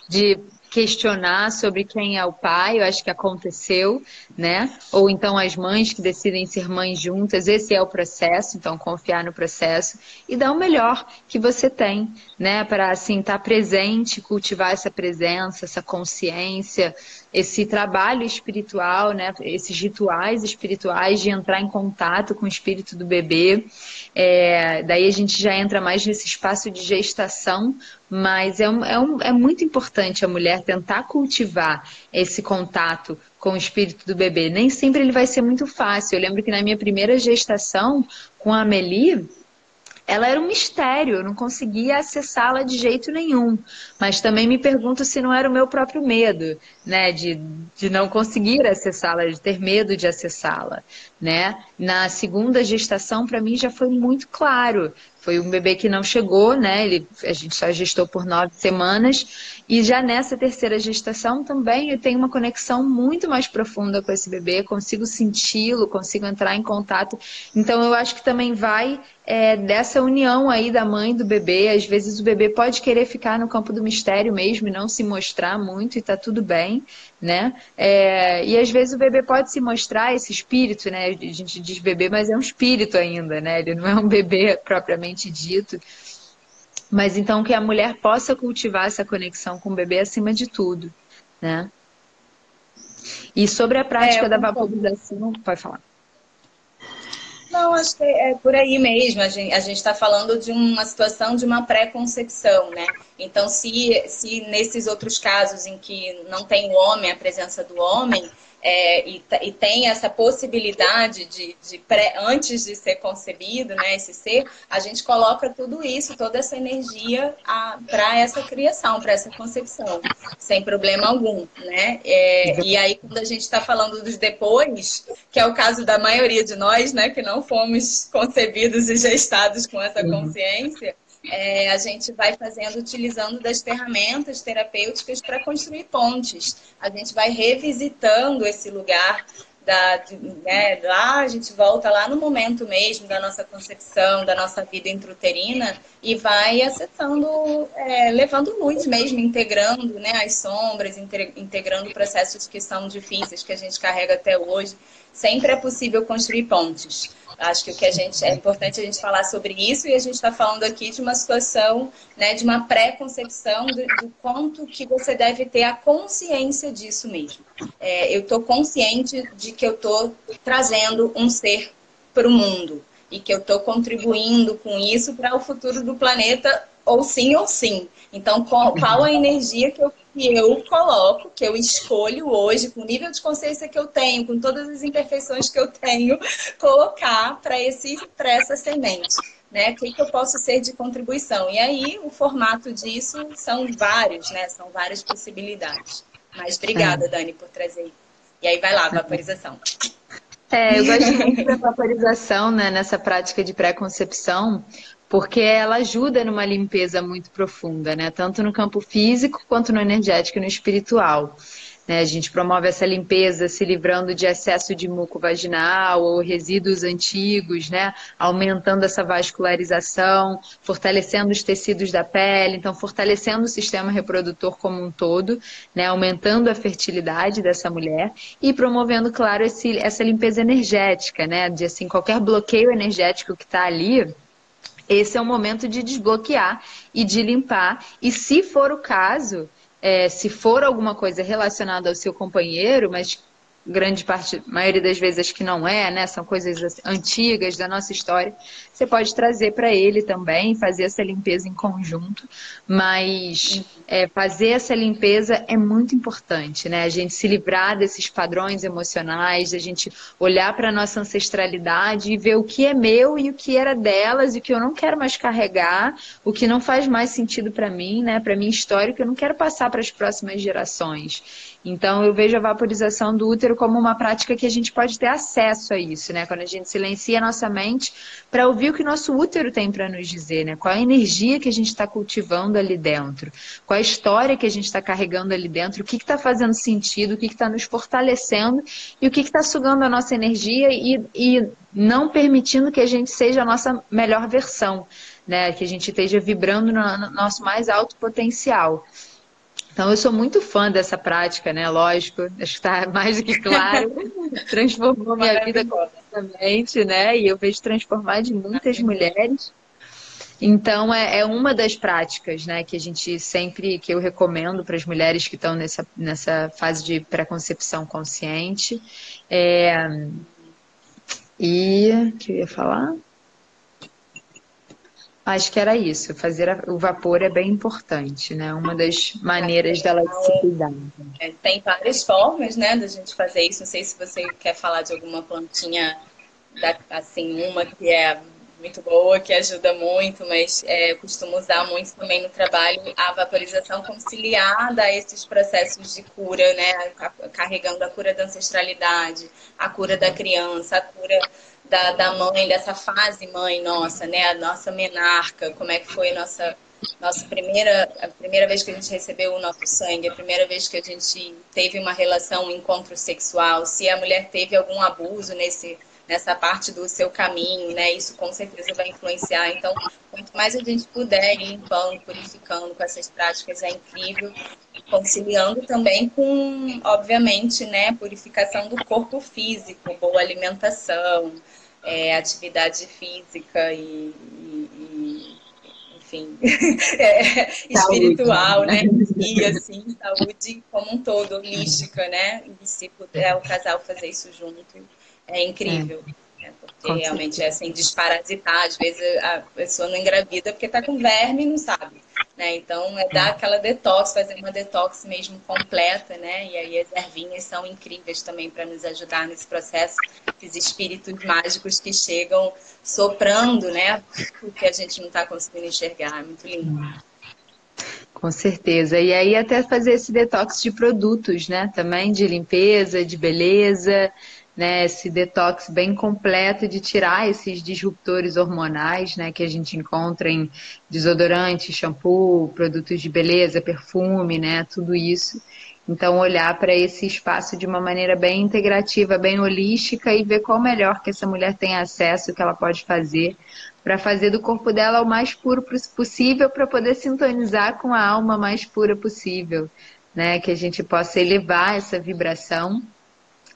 de questionar sobre quem é o pai, eu acho que aconteceu, né? Ou então as mães que decidem ser mães juntas, esse é o processo, então confiar no processo e dar o melhor que você tem, né? Para, assim, estar presente, cultivar essa presença, essa consciência, esse trabalho espiritual, né? Esses rituais espirituais de entrar em contato com o espírito do bebê. Daí a gente já entra mais nesse espaço de gestação, mas é muito importante a mulher tentar cultivar esse contato com o espírito do bebê. Nem sempre ele vai ser muito fácil. Eu lembro que na minha primeira gestação com a Amélie, ela era um mistério, eu não conseguia acessá-la de jeito nenhum. Mas também me pergunto se não era o meu próprio medo, né? De não conseguir acessá-la, de ter medo de acessá-la, né? Na segunda gestação, para mim, já foi muito claro Foi um bebê que não chegou, né? A gente só gestou por 9 semanas. E já nessa terceira gestação também eu tenho uma conexão muito mais profunda com esse bebê, consigo senti-lo, consigo entrar em contato. Então eu acho que também vai dessa união aí da mãe e do bebê. Às vezes o bebê pode querer ficar no campo do mistério mesmo e não se mostrar muito e tá tudo bem, né? E às vezes o bebê pode se mostrar esse espírito, né? A gente diz bebê, mas é um espírito ainda, né? Ele não é um bebê propriamente dito. Mas então que a mulher possa cultivar essa conexão com o bebê acima de tudo, né? E sobre a Eu prática da concordo. vaporização, pode falar. Não, acho que é por aí mesmo. A gente está falando de uma situação de uma pré-concepção, né? Então, se nesses outros casos em que não tem o homem, a presença do homem, e tem essa possibilidade antes de ser concebido, né, esse ser, a gente coloca tudo isso, toda essa energia para essa criação, para essa concepção, sem problema algum, né? E aí, quando a gente está falando dos depois, que é o caso da maioria de nós, né, que não fomos concebidos e gestados com essa consciência, a gente vai fazendo, utilizando das ferramentas terapêuticas para construir pontes. A gente vai revisitando esse lugar lá a gente volta lá no momento mesmo da nossa concepção, da nossa vida intrauterina e vai acessando, levando luz mesmo, integrando, né, as sombras, integrando processos que são difíceis, que a gente carrega até hoje. Sempre é possível construir pontes. Acho que é importante a gente falar sobre isso e a gente está falando aqui de uma situação, né, de uma pré-concepção do quanto que você deve ter a consciência disso mesmo. Eu estou consciente de que eu estou trazendo um ser para o mundo e que eu estou contribuindo com isso para o futuro do planeta, ou sim ou sim. Então, qual a energia que eu coloco, que eu escolho hoje, com o nível de consciência que eu tenho, com todas as imperfeições que eu tenho, colocar para essa semente, né? O que eu posso ser de contribuição? E aí, o formato disso são vários, né? São várias possibilidades. Mas obrigada, Dani, por trazer isso. E aí vai lá, vaporização. Eu gosto muito da vaporização, né, nessa prática de pré-concepção, porque ela ajuda numa limpeza muito profunda, né, tanto no campo físico quanto no energético e no espiritual. Né, a gente promove essa limpeza se livrando de excesso de muco vaginal ou resíduos antigos, né, aumentando essa vascularização, fortalecendo os tecidos da pele, então fortalecendo o sistema reprodutor como um todo, né, aumentando a fertilidade dessa mulher e promovendo, claro, essa limpeza energética, né, de assim, qualquer bloqueio energético que está ali. Esse é o momento de desbloquear e de limpar. E se for o caso, se for alguma coisa relacionada ao seu companheiro, mas grande parte, maioria das vezes acho que não é, né? São coisas antigas da nossa história. Você pode trazer para ele também, fazer essa limpeza em conjunto, mas fazer essa limpeza é muito importante, né? A gente se livrar desses padrões emocionais, a gente olhar para a nossa ancestralidade e ver o que é meu e o que era delas e o que eu não quero mais carregar, o que não faz mais sentido para mim, né? Para minha história, que eu não quero passar para as próximas gerações. Então, eu vejo a vaporização do útero como uma prática que a gente pode ter acesso a isso, né? Quando a gente silencia a nossa mente para ouvir o que o nosso útero tem para nos dizer, né? Qual a energia que a gente está cultivando ali dentro, qual a história que a gente está carregando ali dentro, o que está fazendo sentido, o que está nos fortalecendo e o que está sugando a nossa energia e não permitindo que a gente seja a nossa melhor versão, né? Que a gente esteja vibrando no nosso mais alto potencial. Então, eu sou muito fã dessa prática, né? Lógico, acho que está mais do que claro. Transformou minha vida completamente, né? E eu vejo transformar de muitas mulheres. Então, é uma das práticas, né? Que a gente sempre, que eu recomendo para as mulheres que estão nessa fase de pré-concepção consciente. E, o que eu ia falar? Acho que era isso. Fazer o vapor é bem importante, né? Uma das maneiras dela se cuidar. Tem várias formas, né, da gente fazer isso. Não sei se você quer falar de alguma plantinha, assim, uma que é muito boa, que ajuda muito, mas eu costumo usar muito também no trabalho a vaporização conciliada a esses processos de cura, né, carregando a cura da ancestralidade, a cura da criança, a cura da mãe, dessa fase mãe nossa, né? A nossa menarca, como é que foi a primeira vez que a gente recebeu o nosso sangue, a primeira vez que a gente teve uma relação, um encontro sexual, se a mulher teve algum abuso nessa parte do seu caminho, né? Isso com certeza vai influenciar. Então, quanto mais a gente puder ir limpando, purificando com essas práticas, é incrível. Conciliando também com, obviamente, né, purificação do corpo físico, boa alimentação, atividade física enfim, Saúde. espiritual, né? E assim, saúde como um todo, holística, né? E se puder o casal fazer isso junto, é É, incrível. Né? Porque com realmente certeza. é assim, desparasitar. Às vezes a pessoa não engravida porque tá com verme e não sabe. Né? Então, dar aquela detox, fazer uma detox mesmo completa, né? E aí as ervinhas são incríveis também para nos ajudar nesse processo. Esses espíritos mágicos que chegam soprando, né? O que a gente não está conseguindo enxergar. É muito lindo. Com certeza. E aí até fazer esse detox de produtos, né? Também de limpeza, de beleza, né? Esse detox bem completo de tirar esses disruptores hormonais, né? Que a gente encontra em desodorante, shampoo, produtos de beleza, perfume, né? Tudo isso. Então olhar para esse espaço de uma maneira bem integrativa, bem holística e ver qual melhor que essa mulher tem acesso, o que ela pode fazer para fazer do corpo dela o mais puro possível para poder sintonizar com a alma mais pura possível, né? Que a gente possa elevar essa vibração.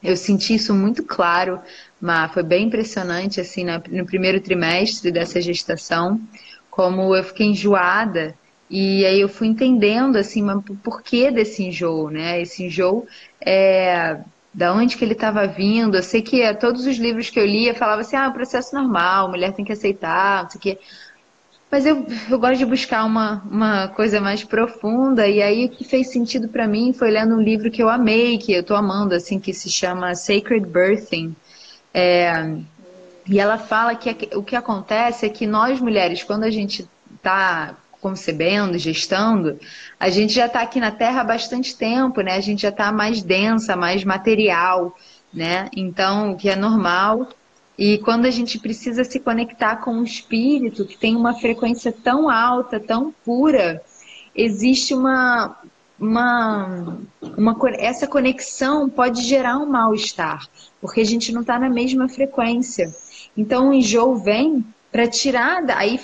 Eu senti isso muito claro, mas foi bem impressionante assim no primeiro trimestre dessa gestação, como eu fiquei enjoada e aí eu fui entendendo assim, mas por que desse enjoo, né? Esse enjoo é da onde que ele estava vindo. Eu sei que todos os livros que eu lia falavam assim, é um processo normal, mulher tem que aceitar, não sei o quê. Mas eu gosto de buscar uma coisa mais profunda, e aí o que fez sentido para mim foi lendo um livro que eu amei, que eu tô amando, assim, que se chama Sacred Birthing. E ela fala que o que acontece é que nós mulheres, quando a gente está concebendo, gestando, a gente já está aqui na Terra há bastante tempo, né? A gente já está mais densa, mais material, né? Então, o que é normal. E quando a gente precisa se conectar com o espírito, que tem uma frequência tão alta, tão pura, existe essa conexão pode gerar um mal-estar, porque a gente não está na mesma frequência. Então o enjoo vem para tirar, aí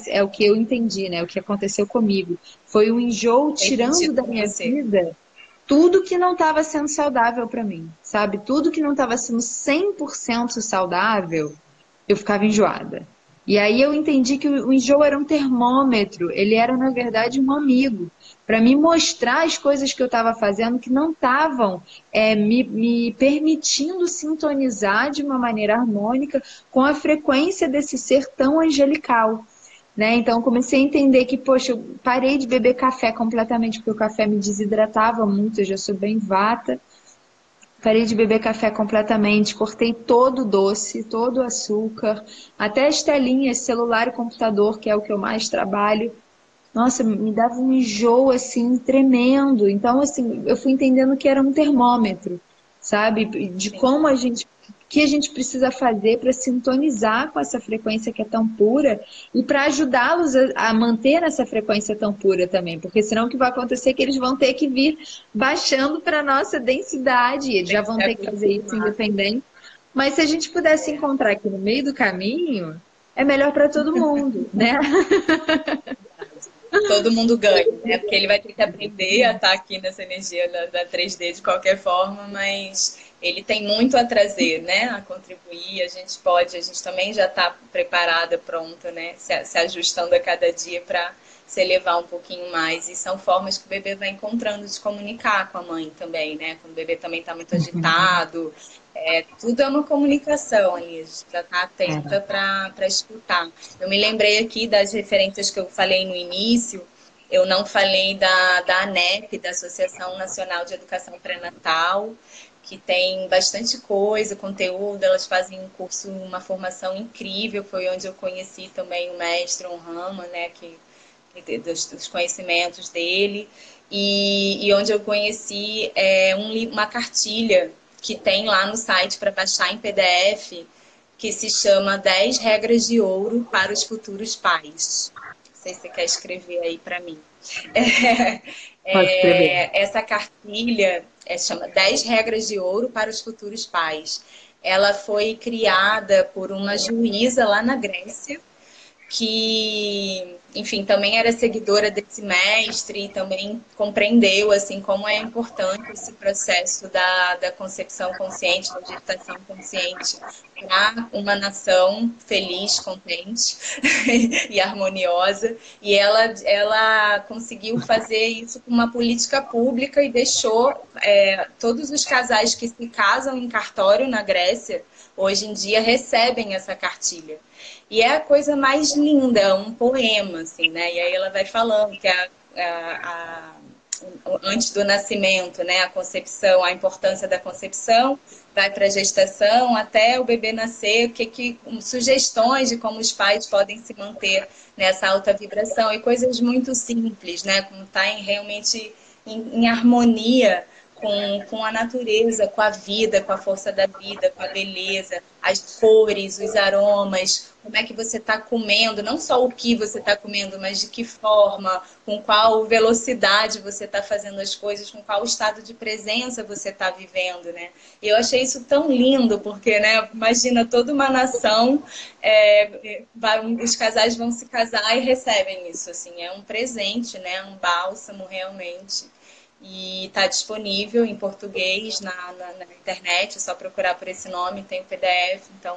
é o que eu entendi, né? O que aconteceu comigo. Foi o enjoo Tem tirando sentido da com minha você. vida tudo que não estava sendo saudável para mim, sabe? Tudo que não estava sendo 100% saudável, eu ficava enjoada. E aí eu entendi que o enjoo era um termômetro, ele era, na verdade, um amigo, para me mostrar as coisas que eu estava fazendo que não estavam me permitindo sintonizar de uma maneira harmônica com a frequência desse ser tão angelical. Né? Então comecei a entender que, poxa, eu parei de beber café completamente, porque o café me desidratava muito, eu já sou bem vata. Parei de beber café completamente, cortei todo o doce, todo o açúcar, até as telinhas, celular e computador, que é o que eu mais trabalho. Nossa, me dava um enjoo assim tremendo. Então, assim, eu fui entendendo que era um termômetro, sabe? De Sim. como que a gente precisa fazer para sintonizar com essa frequência que é tão pura e para ajudá-los a manter essa frequência tão pura também, porque senão o que vai acontecer é que eles vão ter que vir baixando para nossa densidade, e eles Tem já que vão se ter que fazer isso acostumar. independente. Mas se a gente pudesse encontrar aqui no meio do caminho, é melhor para todo mundo, né? Todo mundo ganha, né? Porque ele vai ter que aprender a estar aqui nessa energia da 3D de qualquer forma, mas ele tem muito a trazer, né? A contribuir. A gente também já está preparada, pronta, né? Se ajustando a cada dia para se elevar um pouquinho mais. E são formas que o bebê vai encontrando de comunicar com a mãe também, né? Quando o bebê também está muito agitado. Tudo é uma comunicação ali, a gente já está atenta para escutar. Eu me lembrei aqui das referências que eu falei no início, eu não falei da ANEP, da Associação Nacional de Educação Pré-Natal, que tem bastante coisa, conteúdo, elas fazem um curso, uma formação incrível, foi onde eu conheci também o mestre Onrama, né, dos conhecimentos dele, e onde eu conheci uma cartilha que tem lá no site para baixar em PDF, que se chama 10 regras de ouro para os futuros pais. Não sei se você quer escrever aí para mim. Pode escrever. Essa cartilha chama 10 regras de ouro para os futuros pais. Ela foi criada por uma juíza lá na Grécia, que, enfim, também era seguidora desse mestre e também compreendeu, assim, como é importante esse processo da concepção consciente, da gestação consciente para uma nação feliz, contente e harmoniosa. E ela conseguiu fazer isso com uma política pública e deixou todos os casais que se casam em cartório na Grécia, hoje em dia, recebem essa cartilha. E é a coisa mais linda, é um poema, assim, né? E aí ela vai falando que antes do nascimento, né? A concepção, a importância da concepção, vai para a gestação, até o bebê nascer, sugestões de como os pais podem se manter nessa alta vibração, e coisas muito simples, né? Como estar realmente em harmonia com a natureza, com a vida, com a força da vida, com a beleza, as cores, os aromas, como é que você está comendo, não só o que você está comendo, mas de que forma, com qual velocidade você está fazendo as coisas, com qual estado de presença você está vivendo, né? E eu achei isso tão lindo, porque, né, imagina toda uma nação, os casais vão se casar e recebem isso, assim, é um presente, né, um bálsamo realmente. E está disponível em português na internet, é só procurar por esse nome, tem o PDF, então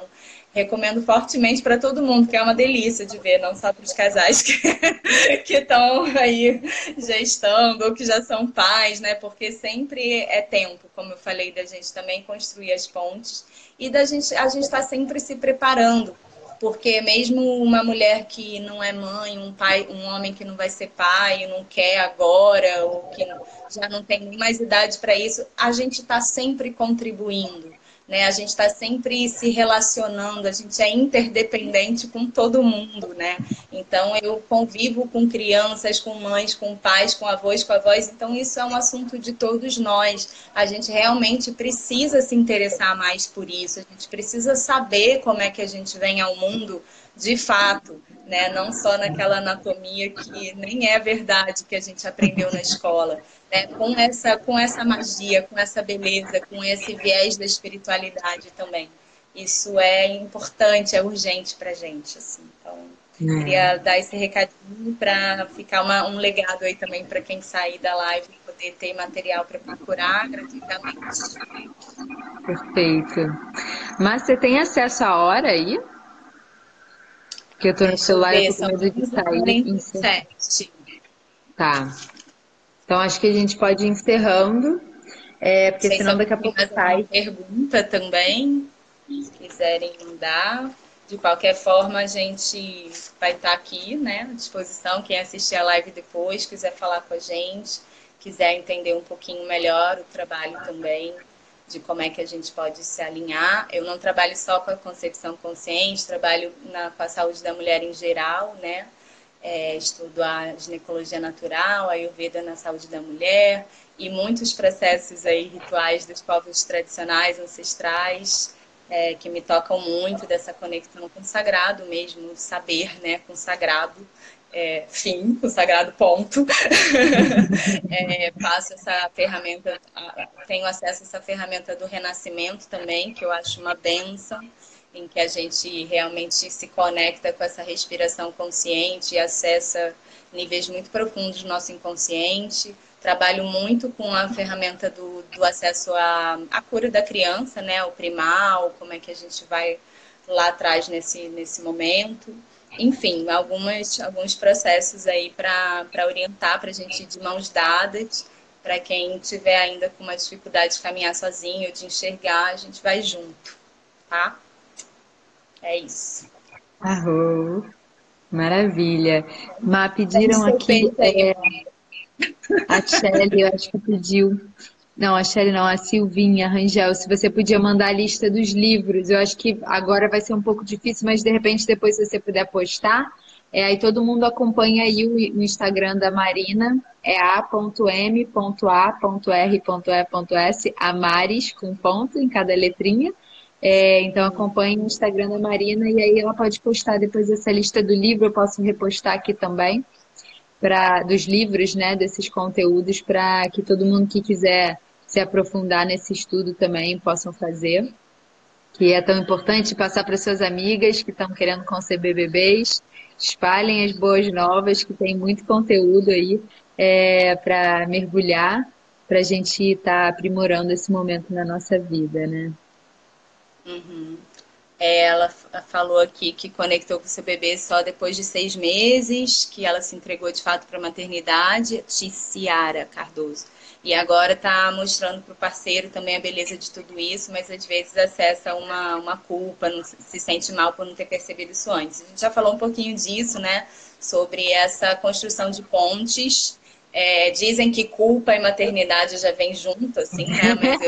recomendo fortemente para todo mundo, que é uma delícia de ver, não só para os casais que estão aí gestando ou que já são pais, né? Porque sempre é tempo, como eu falei, da gente também construir as pontes e a gente está sempre se preparando. Porque mesmo uma mulher que não é mãe, um pai, um homem que não vai ser pai, não quer agora, ou que já não tem nem mais idade para isso, a gente está sempre contribuindo, né? A gente está sempre se relacionando, a gente é interdependente com todo mundo, né? Então eu convivo com crianças, com mães, com pais, com avós, então isso é um assunto de todos nós. A gente realmente precisa se interessar mais por isso, a gente precisa saber como é que a gente vem ao mundo de fato, né? Não só naquela anatomia que nem é verdade que a gente aprendeu na escola, né? Com essa magia, com essa beleza, com esse viés da espiritualidade também. Isso é importante, é urgente para a gente, assim. Então, queria dar esse recadinho para ficar um legado aí também para quem sair da live poder ter material para procurar gratuitamente. Perfeito. Mas você tem acesso à hora aí? Porque eu tô no Deixa eu celular, eu ver, tô com são medo de sair e encerrar. 15h47. Tá. Então acho que a gente pode ir encerrando, Não porque sei se senão alguém daqui a tem pouco mais alguma sai. pergunta também, se quiserem mandar. De qualquer forma, a gente vai estar aqui, né, à disposição. Quem assistir a live depois, quiser falar com a gente, quiser entender um pouquinho melhor o trabalho também, de como é que a gente pode se alinhar. Eu não trabalho só com a concepção consciente, trabalho com a saúde da mulher em geral, né? Estudo a ginecologia natural, a Ayurveda na saúde da mulher e muitos processos aí, rituais dos povos tradicionais, ancestrais, que me tocam muito dessa conexão com o sagrado mesmo, saber, né, com o sagrado, fim, com o sagrado ponto. Passo essa ferramenta, tenho acesso a essa ferramenta do renascimento também, que eu acho uma bênção, em que a gente realmente se conecta com essa respiração consciente e acessa níveis muito profundos do nosso inconsciente. Trabalho muito com a ferramenta do acesso à cura da criança, né? O primal, como é que a gente vai lá atrás nesse momento. Enfim, alguns processos aí para orientar, para a gente ir de mãos dadas. Para quem tiver ainda com uma dificuldade de caminhar sozinho, de enxergar, a gente vai junto, tá? É isso. Arro, maravilha. Má, Tem pediram seu aqui, peito aí. a Shelly, eu acho que pediu. Não, a Shelly não, a Silvinha Rangel, se você podia mandar a lista dos livros. Eu acho que agora vai ser um pouco difícil, mas de repente depois se você puder postar. Aí todo mundo acompanha aí o Instagram da Marina, é a.m.a.r.e.s, Amares, com ponto em cada letrinha. Então acompanhe o Instagram da Marina e aí ela pode postar depois essa lista do livro, eu posso repostar aqui também, dos livros, né, desses conteúdos, para que todo mundo que quiser se aprofundar nesse estudo também possam fazer, que é tão importante passar para suas amigas que estão querendo conceber bebês, espalhem as boas novas, que tem muito conteúdo aí para mergulhar, para a gente estar aprimorando esse momento na nossa vida, né? Uhum. Ela falou aqui que conectou com o seu bebê só depois de 6 meses, que ela se entregou de fato para a maternidade, Ticiara Cardoso. E agora está mostrando para o parceiro também a beleza de tudo isso, mas às vezes acessa uma culpa, não se sente mal por não ter percebido isso antes. A gente já falou um pouquinho disso, né? Sobre essa construção de pontes. Dizem que culpa e maternidade já vem junto, assim, né? Mas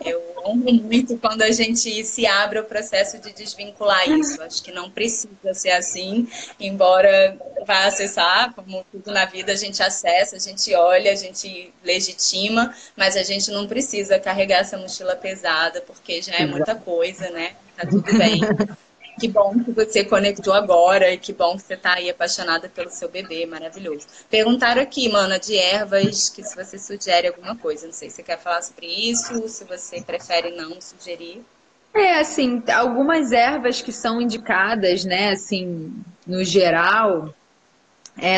eu honro muito quando a gente se abre ao processo de desvincular isso. Acho que não precisa ser assim, embora vá acessar, como tudo na vida, a gente acessa, a gente olha, a gente legitima, mas a gente não precisa carregar essa mochila pesada, porque já é muita Exato. coisa, né? Tá tudo bem. Que bom que você conectou agora e que bom que você está aí apaixonada pelo seu bebê, maravilhoso. Perguntaram aqui, mana, de ervas, que se você sugere alguma coisa. Não sei se você quer falar sobre isso, se você prefere não sugerir. Assim, algumas ervas que são indicadas, né, assim, no geral,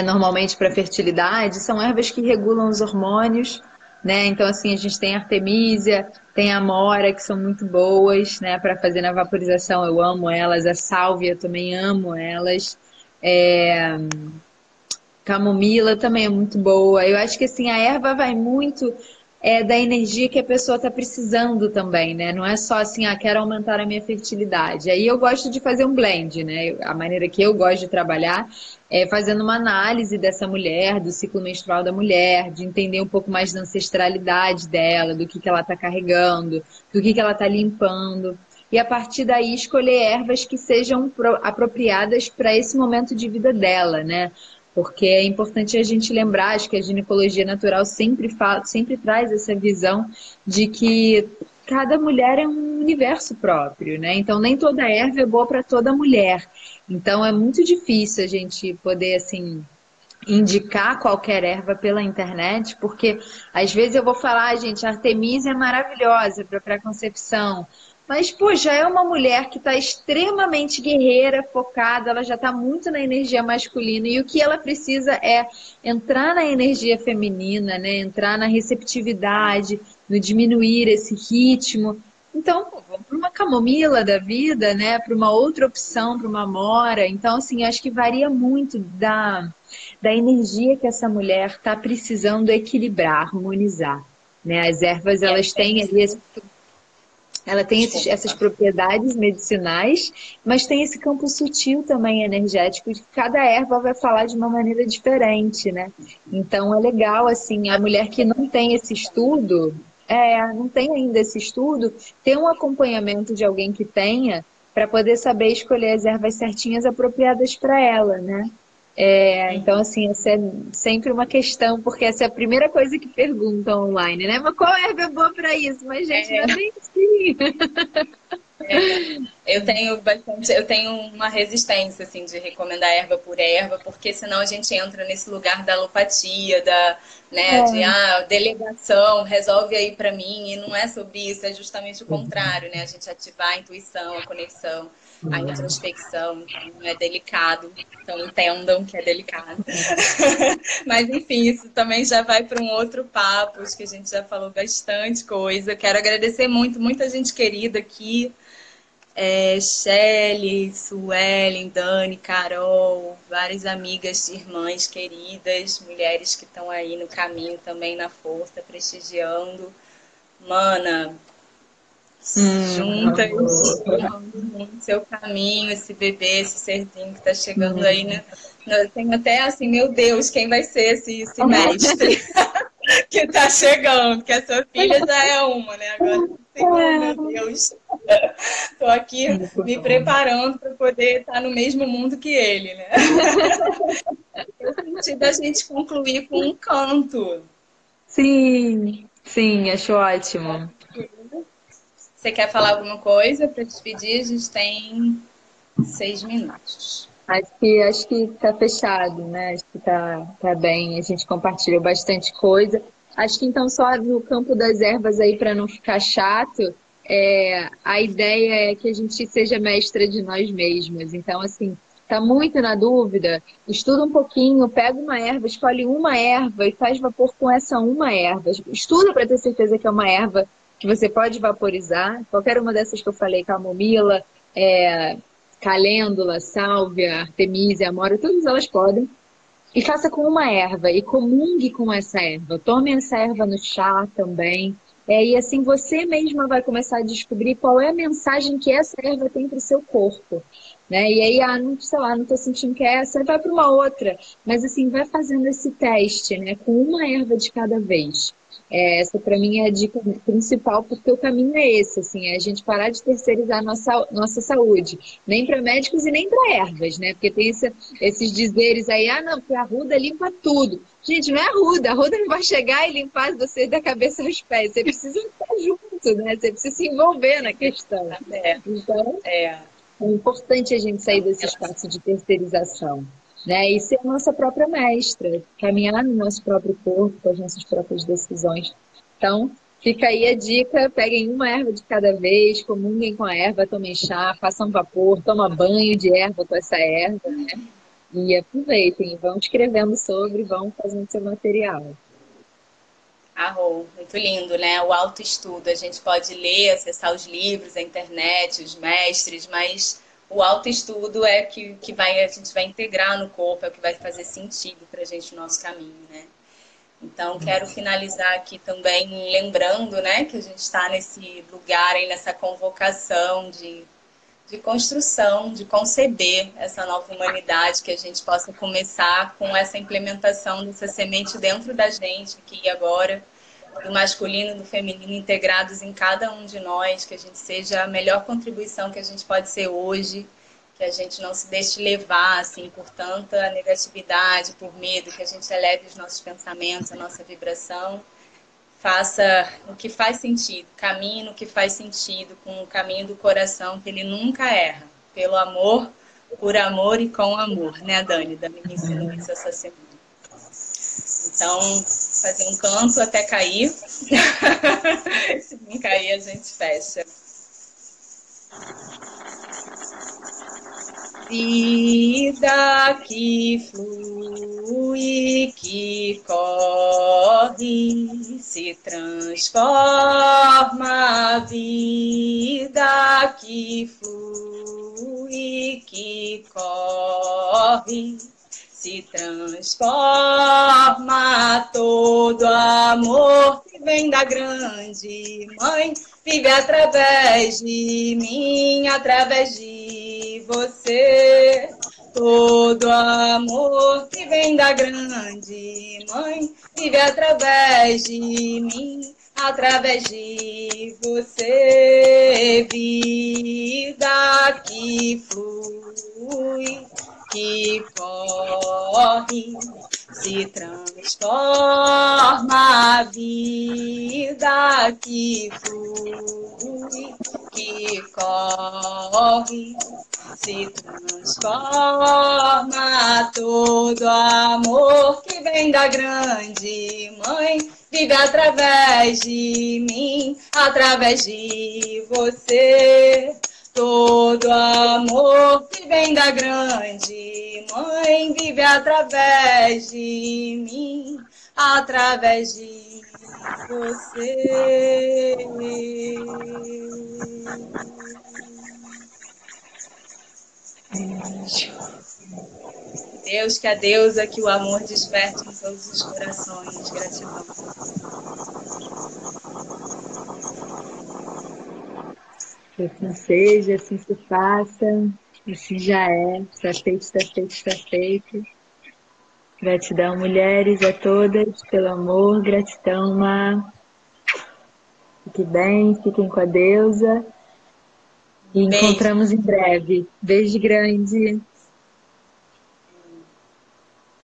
normalmente para fertilidade, são ervas que regulam os hormônios, né? Então, assim, a gente tem artemisia, tem a amora, que são muito boas, né, para fazer na vaporização, eu amo elas, a sálvia também amo elas. É, Camomila também é muito boa. Eu acho que assim, a erva vai muito da energia que a pessoa está precisando também, né? Não é só assim, quero aumentar a minha fertilidade. Aí eu gosto de fazer um blend, né? A maneira que eu gosto de trabalhar é fazendo uma análise dessa mulher, do ciclo menstrual da mulher, de entender um pouco mais da ancestralidade dela, do que ela está carregando, do que ela está limpando. E a partir daí escolher ervas que sejam apropriadas para esse momento de vida dela, né? Porque é importante a gente lembrar, acho que a ginecologia natural sempre traz essa visão de que cada mulher é um universo próprio, né? Então nem toda erva é boa para toda mulher. Então é muito difícil a gente poder assim indicar qualquer erva pela internet, porque às vezes eu vou falar, gente, a Artemisia é maravilhosa para pré-concepção, mas, pô, já é uma mulher que está extremamente guerreira, focada, ela já está muito na energia masculina e o que ela precisa é entrar na energia feminina, né? Entrar na receptividade, no diminuir esse ritmo. Então, pô, vamos para uma camomila da vida, né? Para uma outra opção, para uma amora. Então, assim, acho que varia muito da energia que essa mulher está precisando equilibrar, harmonizar. Né? As ervas, E é elas têm ali, ela tem essas Desculpa. propriedades medicinais, mas tem esse campo sutil também energético, de que cada erva vai falar de uma maneira diferente, né? Então é legal, assim, a mulher que não tem esse estudo, não tem ainda esse estudo, ter um acompanhamento de alguém que tenha, para poder saber escolher as ervas certinhas apropriadas para ela, né? Então, Uhum. assim, essa é sempre uma questão, porque essa é a primeira coisa que perguntam online, né? Mas qual erva é boa para isso? Mas, gente, não é bem assim. Eu tenho uma resistência assim de recomendar erva por erva, porque senão a gente entra nesse lugar da alopatia, né, de delegação, resolve aí para mim, e não é sobre isso, é justamente o contrário, né? A gente ativar a intuição, a conexão, a introspecção, então é delicado. Então entendam que é delicado. Mas enfim, isso também já vai para um outro papo, acho que a gente já falou bastante coisa. Quero agradecer muito, muita gente querida aqui. Shelly, Suelen, Dani, Carol, várias amigas, irmãs queridas, mulheres que estão aí no caminho também na força, prestigiando. Mana, juntas, honrando muito seu caminho, esse bebê, esse serzinho que está chegando aí. Né? Tenho até assim, meu Deus, quem vai ser esse mestre que está chegando? Que a sua filha já é uma, né? Agora, Senhor, meu Deus. Estou aqui me preparando para poder estar no mesmo mundo que ele, né? Eu senti da gente concluir com um canto. Sim, sim, acho ótimo. Você quer falar alguma coisa para despedir? A gente tem 6 minutos. Acho que tá fechado, né? Acho que tá bem. A gente compartilhou bastante coisa. Acho que então só no campo das ervas aí para não ficar chato, a ideia é que a gente seja mestra de nós mesmas. Então, assim, tá muito na dúvida, estuda um pouquinho, pega uma erva, escolhe uma erva e faz vapor com essa uma erva. Estuda para ter certeza que é uma erva que você pode vaporizar. Qualquer uma dessas que eu falei, camomila, é, calêndula, sálvia, artemisia, amora, todas elas podem. E faça com uma erva e comungue com essa erva. Tome essa erva no chá também. E assim você mesma vai começar a descobrir qual é a mensagem que essa erva tem para o seu corpo. Né? E aí, não, sei lá, não estou sentindo que é essa, vai para uma outra. Mas assim, vai fazendo esse teste, né? Com uma erva de cada vez. Essa para mim é a dica principal, porque o caminho é esse, assim, é a gente parar de terceirizar nossa saúde, nem para médicos e nem para ervas, né? Porque tem esses dizeres aí, não, porque a Arruda limpa tudo. Gente, não é a Arruda não vai chegar e limpar você da cabeça aos pés, você precisa estar junto, né? Você precisa se envolver na questão. Então, É. é importante a gente sair desse espaço de terceirização, né? E ser a nossa própria mestra, caminhar no nosso próprio corpo, com as nossas próprias decisões. Então, fica aí a dica, peguem uma erva de cada vez, comunguem com a erva, tomem chá, façam vapor, toma banho de erva com essa erva, né? E aproveitem, vão escrevendo sobre, vão fazendo seu material. Muito lindo, né? O autoestudo. A gente pode ler, acessar os livros, a internet, os mestres, mas o autoestudo é que a gente vai integrar no corpo, é o que vai fazer sentido para a gente no nosso caminho, né? Então, quero finalizar aqui também lembrando, né, que a gente está nesse lugar aí, nessa convocação de construção, de conceber essa nova humanidade, que a gente possa começar com essa implementação dessa semente dentro da gente aqui e agora, do masculino e do feminino integrados em cada um de nós, que a gente seja a melhor contribuição que a gente pode ser hoje, que a gente não se deixe levar assim por tanta negatividade, por medo, que a gente eleve os nossos pensamentos, a nossa vibração, faça o que faz sentido, caminhe no que faz sentido, com o caminho do coração, que ele nunca erra, pelo amor, por amor e com amor, né, Dani? Dani me ensinou isso essa semana. Então, fazer um canto até cair. Se não cair, a gente fecha. Vida que flui, que corre, se transforma. Vida que flui, que corre, se transforma. Todo amor que vem da grande mãe vive através de mim, através de você. Todo amor que vem da grande mãe vive através de mim, através de você. Vida que flui, que corre, se transforma. Vida que flui, que corre, se transforma. Todo amor que vem da grande mãe vive através de mim, através de você. Todo amor que vem da grande mãe vive através de mim, através de você. Deus, que a deusa, que o amor desperte em todos os corações. Gratidão. Que assim seja, assim se faça, assim já é. Está feito, está feito, está feito. Gratidão, mulheres, a todas, pelo amor. Gratidão, Má. Fiquem bem, fiquem com a deusa. E encontramos em breve. Beijo grande.